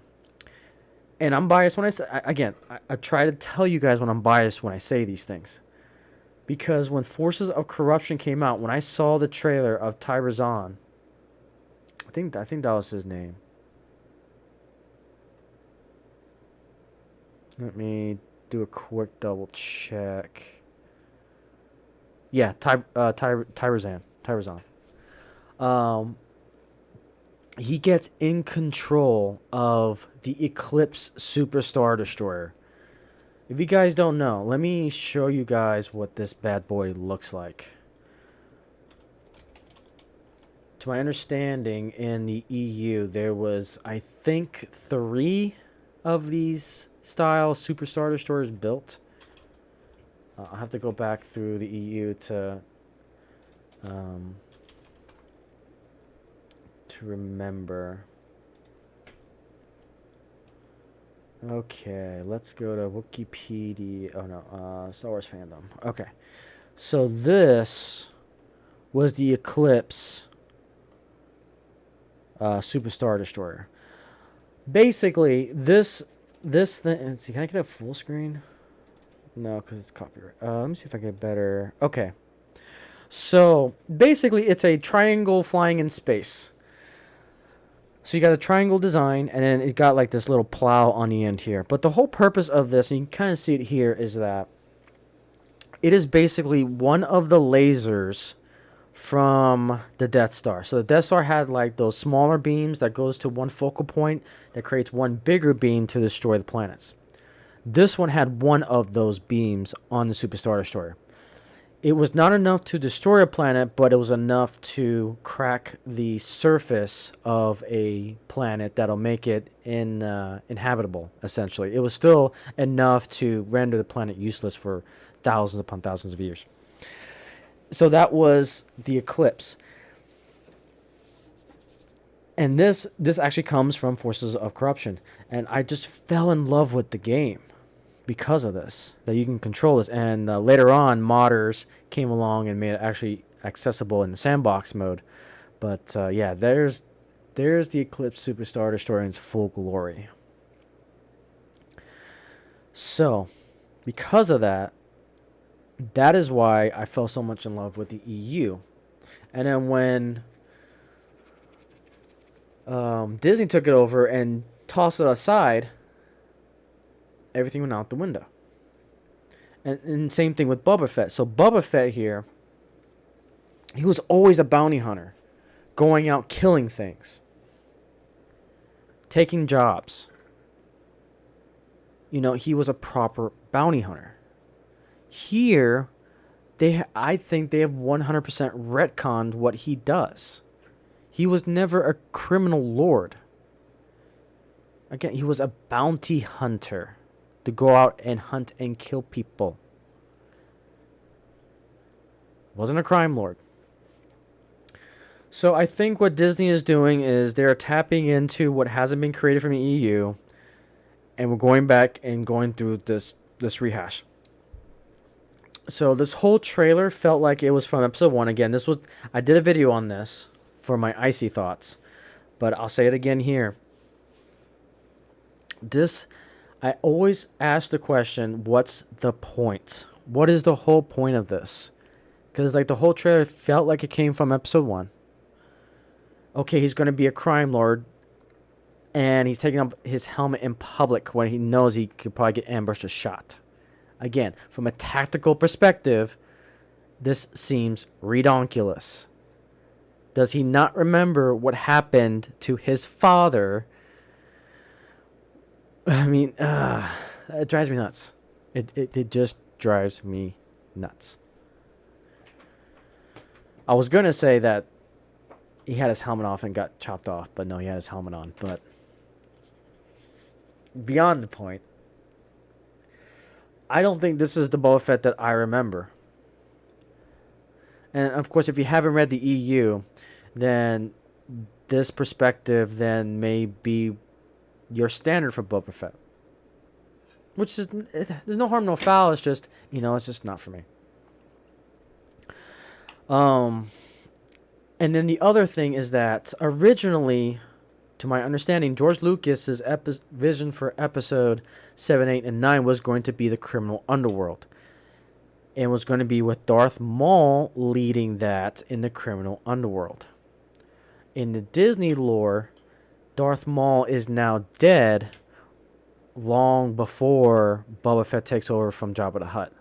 And I'm biased when I say, again, I try to tell you guys when I'm biased when I say these things. Because when Forces of Corruption came out, when I saw the trailer of Tyrazan, I think that was his name. Let me do a quick double check. Yeah, Tyrazan. He gets in control of the Eclipse Superstar Destroyer. If you guys don't know, let me show you guys what this bad boy looks like. To my understanding, in the EU, there was, I think, 3 of these style Superstar Destroyers built. I'll have to go back through the EU to remember. Okay, let's go to Wikipedia. Oh no, Star Wars fandom. Okay, so this was the Eclipse Superstar Destroyer. Basically, this thing. Let's see, can I get a full screen? No, because it's copyright. Let me see if I get better. Okay, so basically, it's a triangle flying in space. So you got a triangle design, and then it got like this little plow on the end here. But the whole purpose of this, and you can kind of see it here, is that it is basically one of the lasers from the Death Star. So the Death Star had like those smaller beams that goes to one focal point that creates one bigger beam to destroy the planets. This one had one of those beams on the Superstar Destroyer. It was not enough to destroy a planet, but it was enough to crack the surface of a planet that'll make it inhabitable, essentially. It was still enough to render the planet useless for thousands upon thousands of years. So that was the Eclipse. And this actually comes from Forces of Corruption. And I just fell in love with the game because of this, that you can control this. And later on, modders came along and made it actually accessible in the sandbox mode. But yeah, there's the Eclipse Superstar Destroyer in its full glory. So, because of that, that is why I fell so much in love with the EU. And then when Disney took it over and tossed it aside, everything went out the window. And same thing with Boba Fett. So Boba Fett here, he was always a bounty hunter. going out killing things, taking jobs. He was a proper bounty hunter. Here, I think they have 100% retconned what he does. He was never a criminal lord. Again, he was a bounty hunter to go out and hunt and kill people. Wasn't a crime lord. So I think what Disney is doing is they're tapping into what hasn't been created from the EU, and we're going back and going through this rehash. So this whole trailer felt like it was from episode 1. Again, I did a video on this for my Icey thoughts, but I'll say it again here. I always ask the question, what's the point? What is the whole point of this? Because the whole trailer felt like it came from episode 1. Okay, he's going to be a crime lord, and he's taking up his helmet in public when he knows he could probably get ambushed or shot. Again, from a tactical perspective, this seems redonkulous. Does he not remember what happened to his father? I mean, it drives me nuts. It just drives me nuts. I was going to say that he had his helmet off and got chopped off, but no, he had his helmet on. But beyond the point, I don't think this is the Boba Fett that I remember. And of course, if you haven't read the EU, then this perspective then may be your standard for Boba Fett. Which is, there's no harm, no foul. It's just, it's just not for me. And then the other thing is that originally, to my understanding, George Lucas's vision for episode 7, 8, and 9 was going to be the criminal underworld. And was going to be with Darth Maul leading that in the criminal underworld. In the Disney lore, Darth Maul is now dead long before Boba Fett takes over from Jabba the Hutt.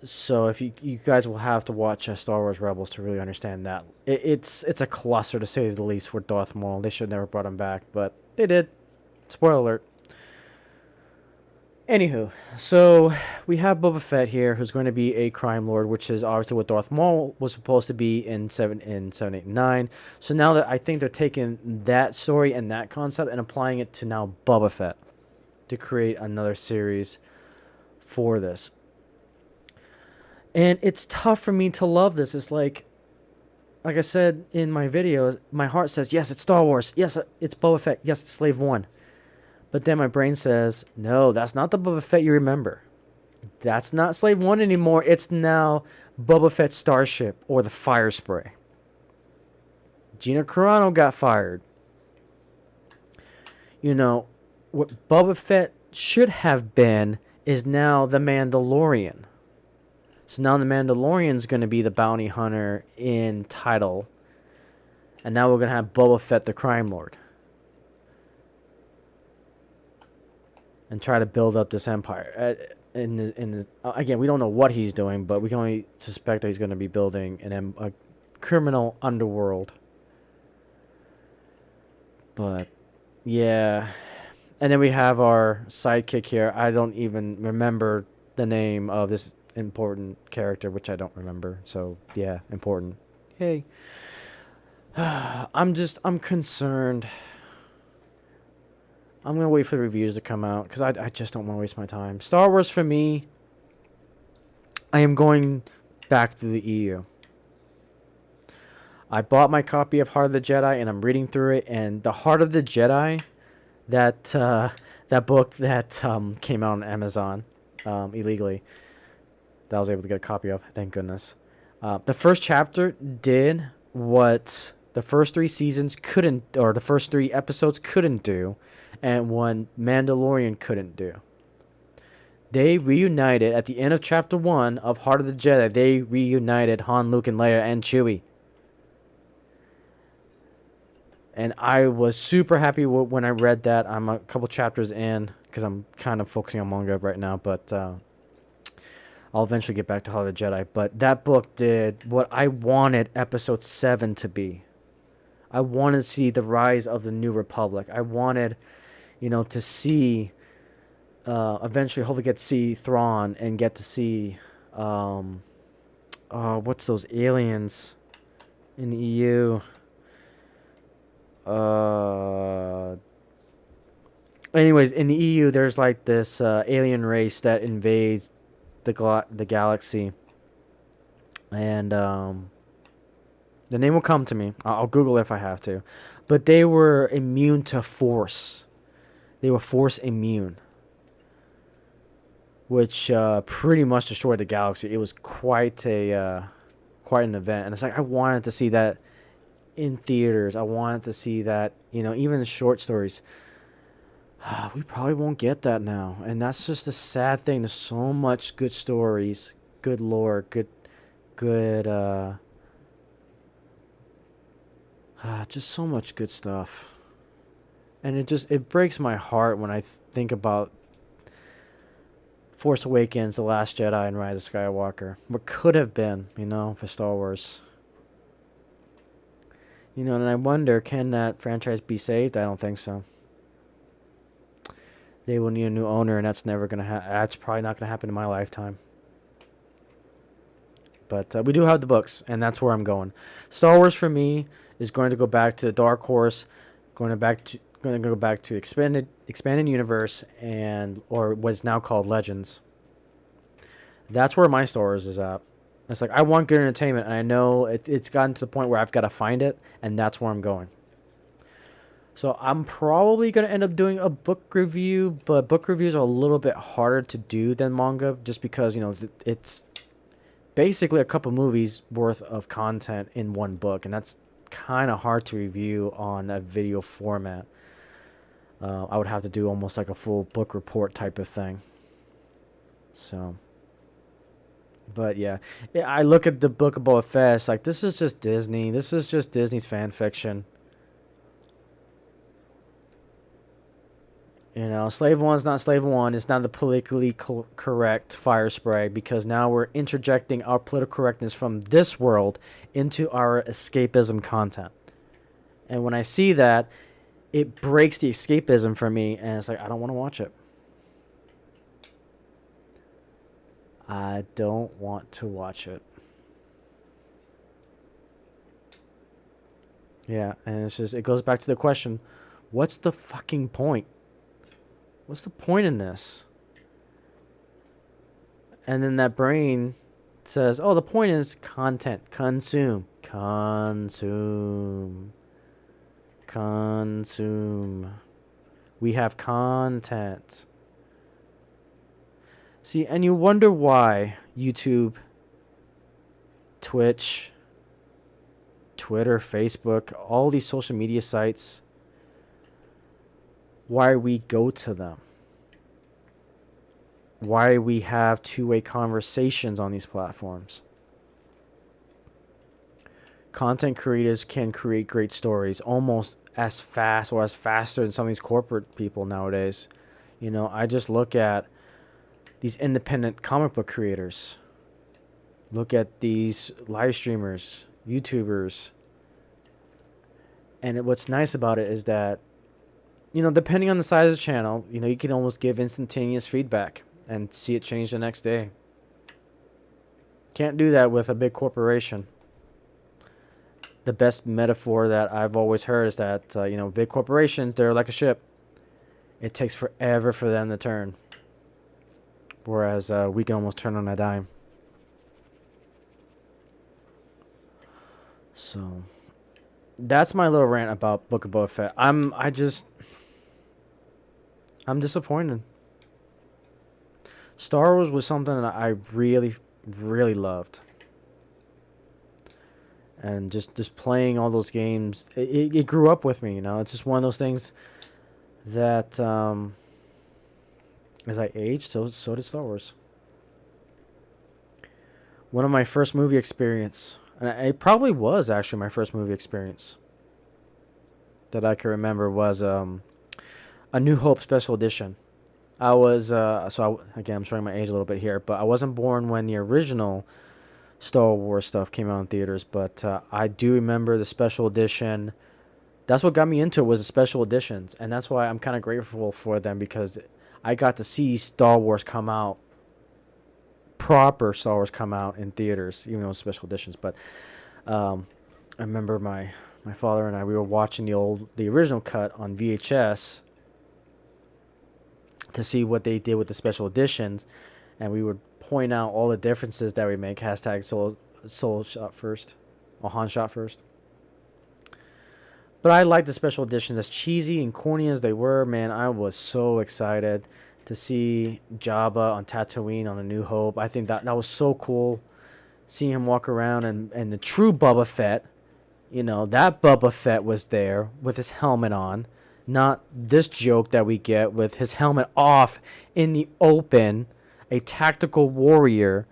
So if you guys will have to watch Star Wars Rebels to really understand that. It's a cluster, to say the least, for Darth Maul. They should have never brought him back, but they did. Spoiler alert. Anywho, so we have Boba Fett here, who's going to be a crime lord, which is obviously what Darth Maul was supposed to be in 7, 8, and 9. So now that I think they're taking that story and that concept and applying it to now Boba Fett to create another series for this. And it's tough for me to love this. It's like I said in my videos, my heart says, yes, it's Star Wars. Yes, it's Boba Fett. Yes, it's Slave One. But then my brain says, no, that's not the Boba Fett you remember. That's not Slave One anymore. It's now Boba Fett Starship or the Fire Spray. Gina Carano got fired. What Boba Fett should have been is now the Mandalorian. So now the Mandalorian's going to be the bounty hunter in title. And now we're going to have Boba Fett the crime lord. And try to build up this empire. Again, we don't know what he's doing, but we can only suspect that he's going to be building a criminal underworld. But, yeah. And then we have our sidekick here. I don't even remember the name of this important character, which I don't remember. So, yeah, important. Yay. I'm concerned. I'm going to wait for the reviews to come out because I just don't want to waste my time. Star Wars, for me, I am going back to the EU. I bought my copy of Heart of the Jedi, and I'm reading through it. And the Heart of the Jedi, that book that came out on Amazon illegally, that I was able to get a copy of, thank goodness. The first chapter did what the first 3 seasons couldn't, or the first 3 episodes couldn't do, and what Mandalorian couldn't do. They reunited at the end of chapter 1 of Heart of the Jedi. They reunited Han, Luke, and Leia, and Chewie. And I was super happy when I read that. I'm a couple chapters in because I'm kind of focusing on manga right now, but I'll I'll eventually get back to Hollow the Jedi, but that book did what I wanted Episode 7 to be. I wanted to see the rise of the New Republic. I wanted, to see, eventually, hopefully get to see Thrawn and get to see, what's those aliens in the EU? Anyways, in the EU, there's like this alien race that invades the galaxy, and the name will come to me. I'll Google it if I have to, but they were immune to Force. They were Force immune, which pretty much destroyed the galaxy. It was quite an event, and it's like I wanted to see that in theaters. I wanted to see that, even the short stories. We probably won't get that now, and that's just a sad thing. There's so much good stories, good lore, good, just so much good stuff, and it breaks my heart when I think about Force Awakens, The Last Jedi, and Rise of Skywalker. What could have been, for Star Wars. And I wonder, can that franchise be saved? I don't think so. They will need a new owner, and that's probably not gonna happen in my lifetime. But we do have the books, and that's where I'm going. Star Wars for me is going to go back to the Dark Horse, going to go back to expanded universe, or what's now called Legends. That's where my Star Wars is at. It's like I want good entertainment, and I know it's gotten to the point where I've got to find it, and that's where I'm going. So I'm probably going to end up doing a book review, but book reviews are a little bit harder to do than manga, just because, it's basically a couple movies worth of content in one book, and that's kind of hard to review on a video format. I would have to do almost like a full book report type of thing. So, but yeah, I look at the Book of Boba Fett, it's like, this is just Disney. This is just Disney's fan fiction. Slave One's not Slave One. It's not the politically correct fire spray, because now we're interjecting our political correctness from this world into our escapism content. And when I see that, it breaks the escapism for me, and it's like, I don't want to watch it. I don't want to watch it. Yeah, and it goes back to the question, what's the fucking point? What's the point in this? And then that brain says, oh, the point is content. Consume. We have content. See, and you wonder why YouTube, Twitch, Twitter, Facebook, all these social media sites, why we go to them, why we have two-way conversations on these platforms. Content creators can create great stories almost as fast or as faster than some of these corporate people nowadays. I just look at these independent comic book creators. Look at these live streamers, YouTubers. And what's nice about it is that, depending on the size of the channel, you can almost give instantaneous feedback and see it change the next day. Can't do that with a big corporation. The best metaphor that I've always heard is that, big corporations, they're like a ship. It takes forever for them to turn. Whereas we can almost turn on a dime. So, that's my little rant about Book of Boba Fett. I'm disappointed. Star Wars was something that I really, really loved. And just playing all those games, it grew up with me, It's just one of those things that, as I aged, so did Star Wars. One of my first movie experience, and it probably was actually my first movie experience that I can remember, was A New Hope Special Edition. I was again, I'm showing my age a little bit here, but I wasn't born when the original Star Wars stuff came out in theaters, but I do remember the special edition. That's what got me into it, was the special editions, and that's why I'm kind of grateful for them, because I got to see Star Wars come out, proper Star Wars come out in theaters, even though it was special editions. But I remember my father and I, we were watching the original cut on VHS to see what they did with the special editions, and we would point out all the differences that we make. Hashtag solo shot first, or Han shot first. But I like the special editions. As cheesy and corny as they were, man, I was so excited to see Jabba on Tatooine on A New Hope. I think that was so cool, seeing him walk around, and the true Boba Fett. You know, that Boba Fett was there with his helmet on, not this joke that we get with his helmet off in the open, a tactical warrior.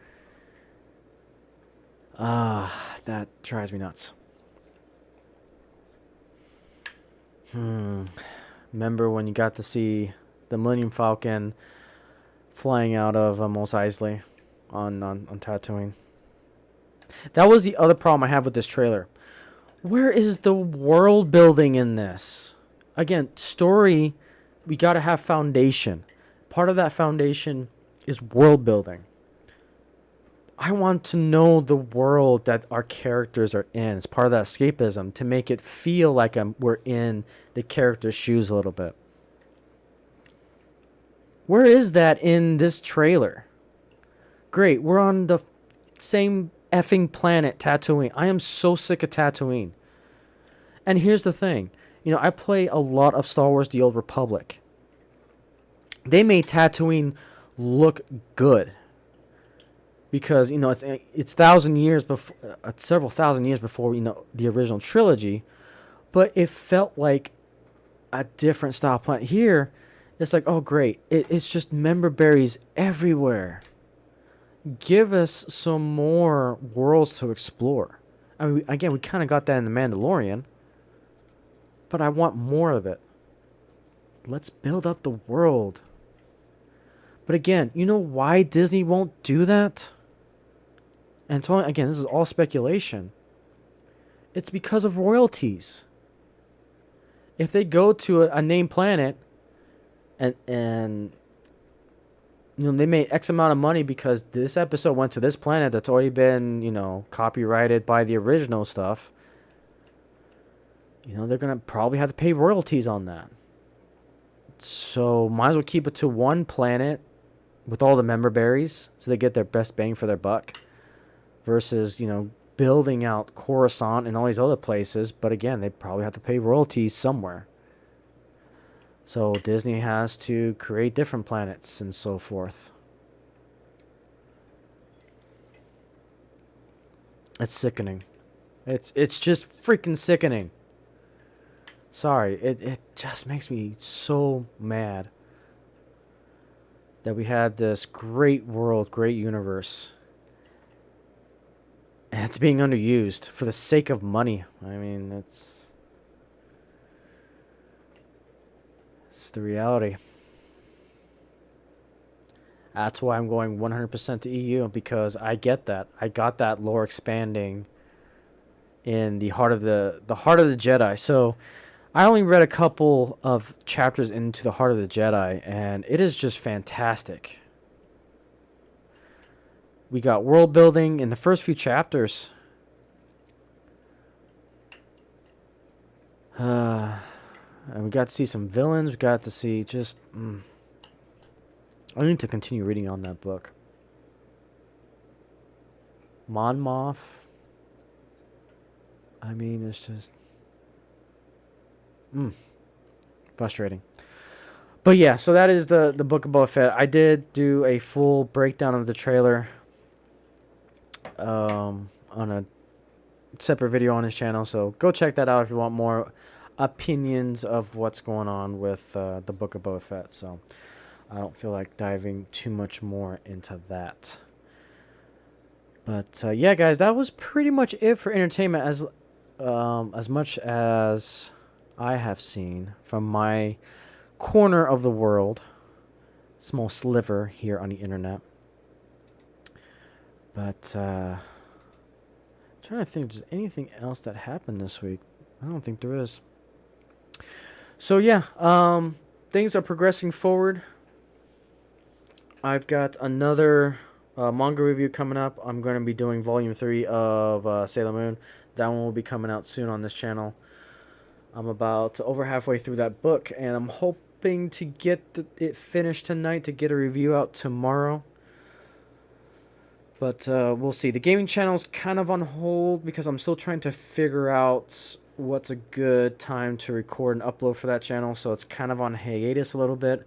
That drives me nuts. Remember when you got to see the Millennium Falcon flying out of Mos Eisley on Tatooine? That was the other problem I have with this trailer. Where is the world building in this? Again, story, we got to have foundation. Part of that foundation is world building. I want to know the world that our characters are in. It's part of that escapism, to make it feel like we're in the character's shoes a little bit. Where is that in this trailer? Great, we're on the same effing planet, Tatooine. I am so sick of Tatooine. And here's the thing. You know, I play a lot of Star Wars The Old Republic. They made Tatooine look good, because, you know, it's thousand years before, several thousand years before, you know, the original trilogy, but it felt like a different style planet. Here, it's like, oh great, it's just member berries everywhere. Give us some more worlds to explore. I mean, again, we kind of got that in The Mandalorian, but I want more of it. Let's build up the world. But again, you know why Disney won't do that? And again, this is all speculation. It's because of royalties. If they go to a named planet and you know, they made X amount of money because this episode went to this planet that's already been, you know, copyrighted by the original stuff, you know, they're going to probably have to pay royalties on that. So might as well keep it to one planet with all the member berries so they get their best bang for their buck, versus, you know, building out Coruscant and all these other places. But again, they probably have to pay royalties somewhere. So Disney has to create different planets and so forth. It's sickening. It's just freaking sickening. Sorry, it just makes me so mad that we had this great world, great universe, and it's being underused for the sake of money. I mean, it's the reality. That's why I'm going 100% to EU, because I get that. I got that lore expanding in the Heart of the Jedi. So I only read a couple of chapters into the Heart of the Jedi, and it is just fantastic. We got world building in the first few chapters. And we got to see some villains. We got to see just... I need to continue reading on that book. Mon Moth. I mean, it's just... frustrating. But yeah, so that is the Book of Boba Fett. I did do a full breakdown of the trailer on a separate video on his channel, so go check that out if you want more opinions of what's going on with the Book of Boba Fett. So I don't feel like diving too much more into that. But yeah, guys, that was pretty much it for entertainment, as much as I have seen from my corner of the world. small sliver here on the internet. But trying to think if there's anything else that happened this week. I don't think there is. So yeah, things are progressing forward. I've got another manga review coming up. I'm going to be doing volume 3 of Sailor Moon. That one will be coming out soon on this channel. I'm about over halfway through that book, and I'm hoping to get it finished tonight to get a review out tomorrow. But we'll see. The gaming channel is kind of on hold because I'm still trying to figure out what's a good time to record and upload for that channel. So it's kind of on hiatus a little bit.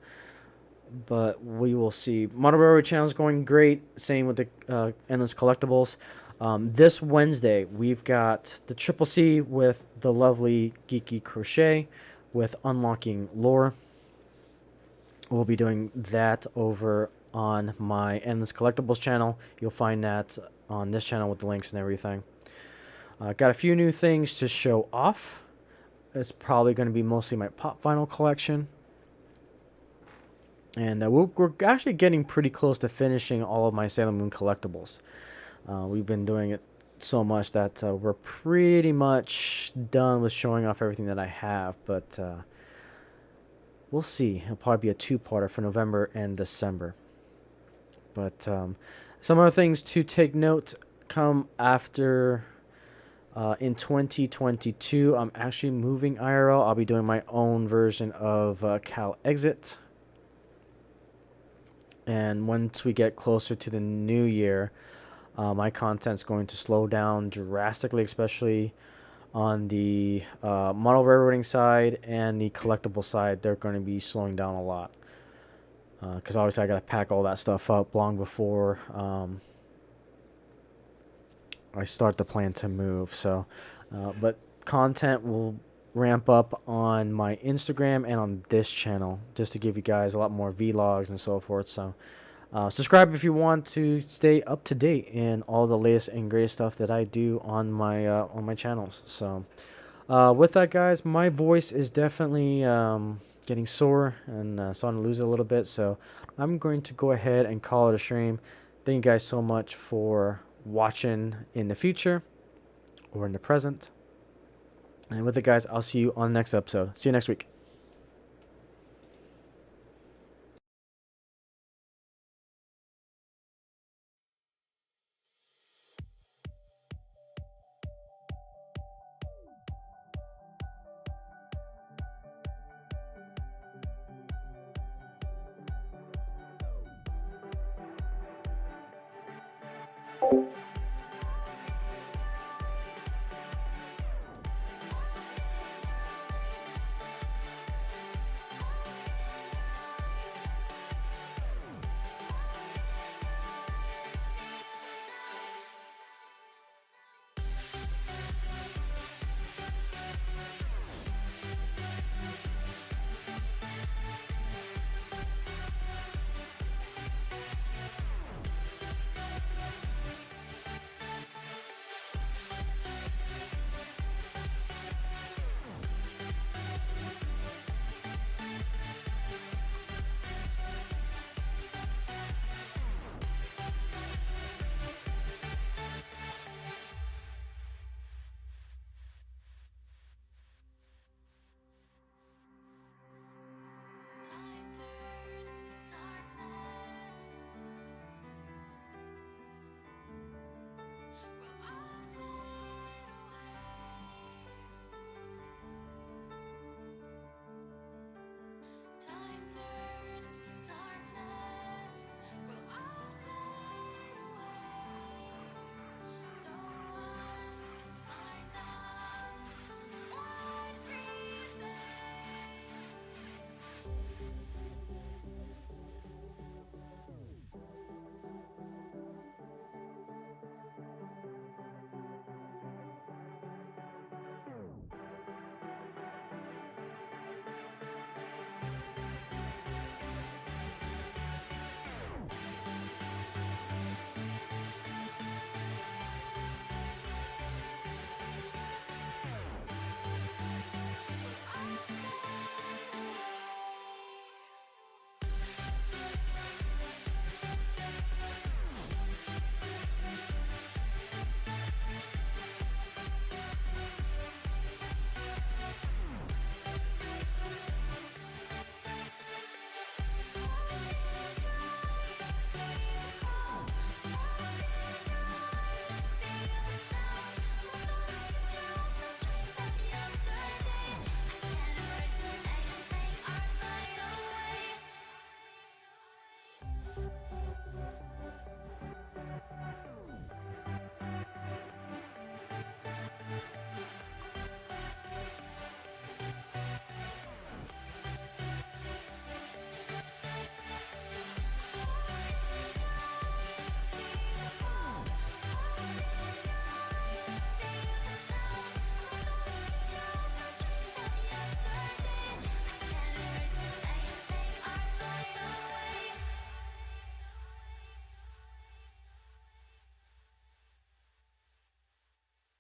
But we will see. Model Railroad channel is going great. Same with the Endless Collectibles. This Wednesday, we've got the Triple C with the lovely Geeky Crochet with Unlocking Lore. We'll be doing that over on my Endless Collectibles channel. You'll find that on this channel with the links and everything. Got a few new things to show off. It's probably going to be mostly my Pop Vinyl collection. And we're actually getting pretty close to finishing all of my Sailor Moon collectibles. We've been doing it so much that we're pretty much done with showing off everything that I have. But we'll see. It'll probably be a two-parter for November and December. But some other things to take note come after in 2022. I'm actually moving IRL. I'll be doing my own version of Cal Exit. And once we get closer to the new year, my content's going to slow down drastically, especially on the model railroading side and the collectible side. They're going to be slowing down a lot. Because obviously I got to pack all that stuff up long before I start the plan to move. So, but content will ramp up on my Instagram and on this channel just to give you guys a lot more vlogs and so forth. So, subscribe if you want to stay up to date in all the latest and greatest stuff that I do on my channels. So, with that, guys, my voice is definitely getting sore and starting to lose it a little bit, so I'm going to go ahead and call it a stream. Thank you guys so much for watching in the future or in the present. And with it, guys, I'll see you on the next episode. See you next week.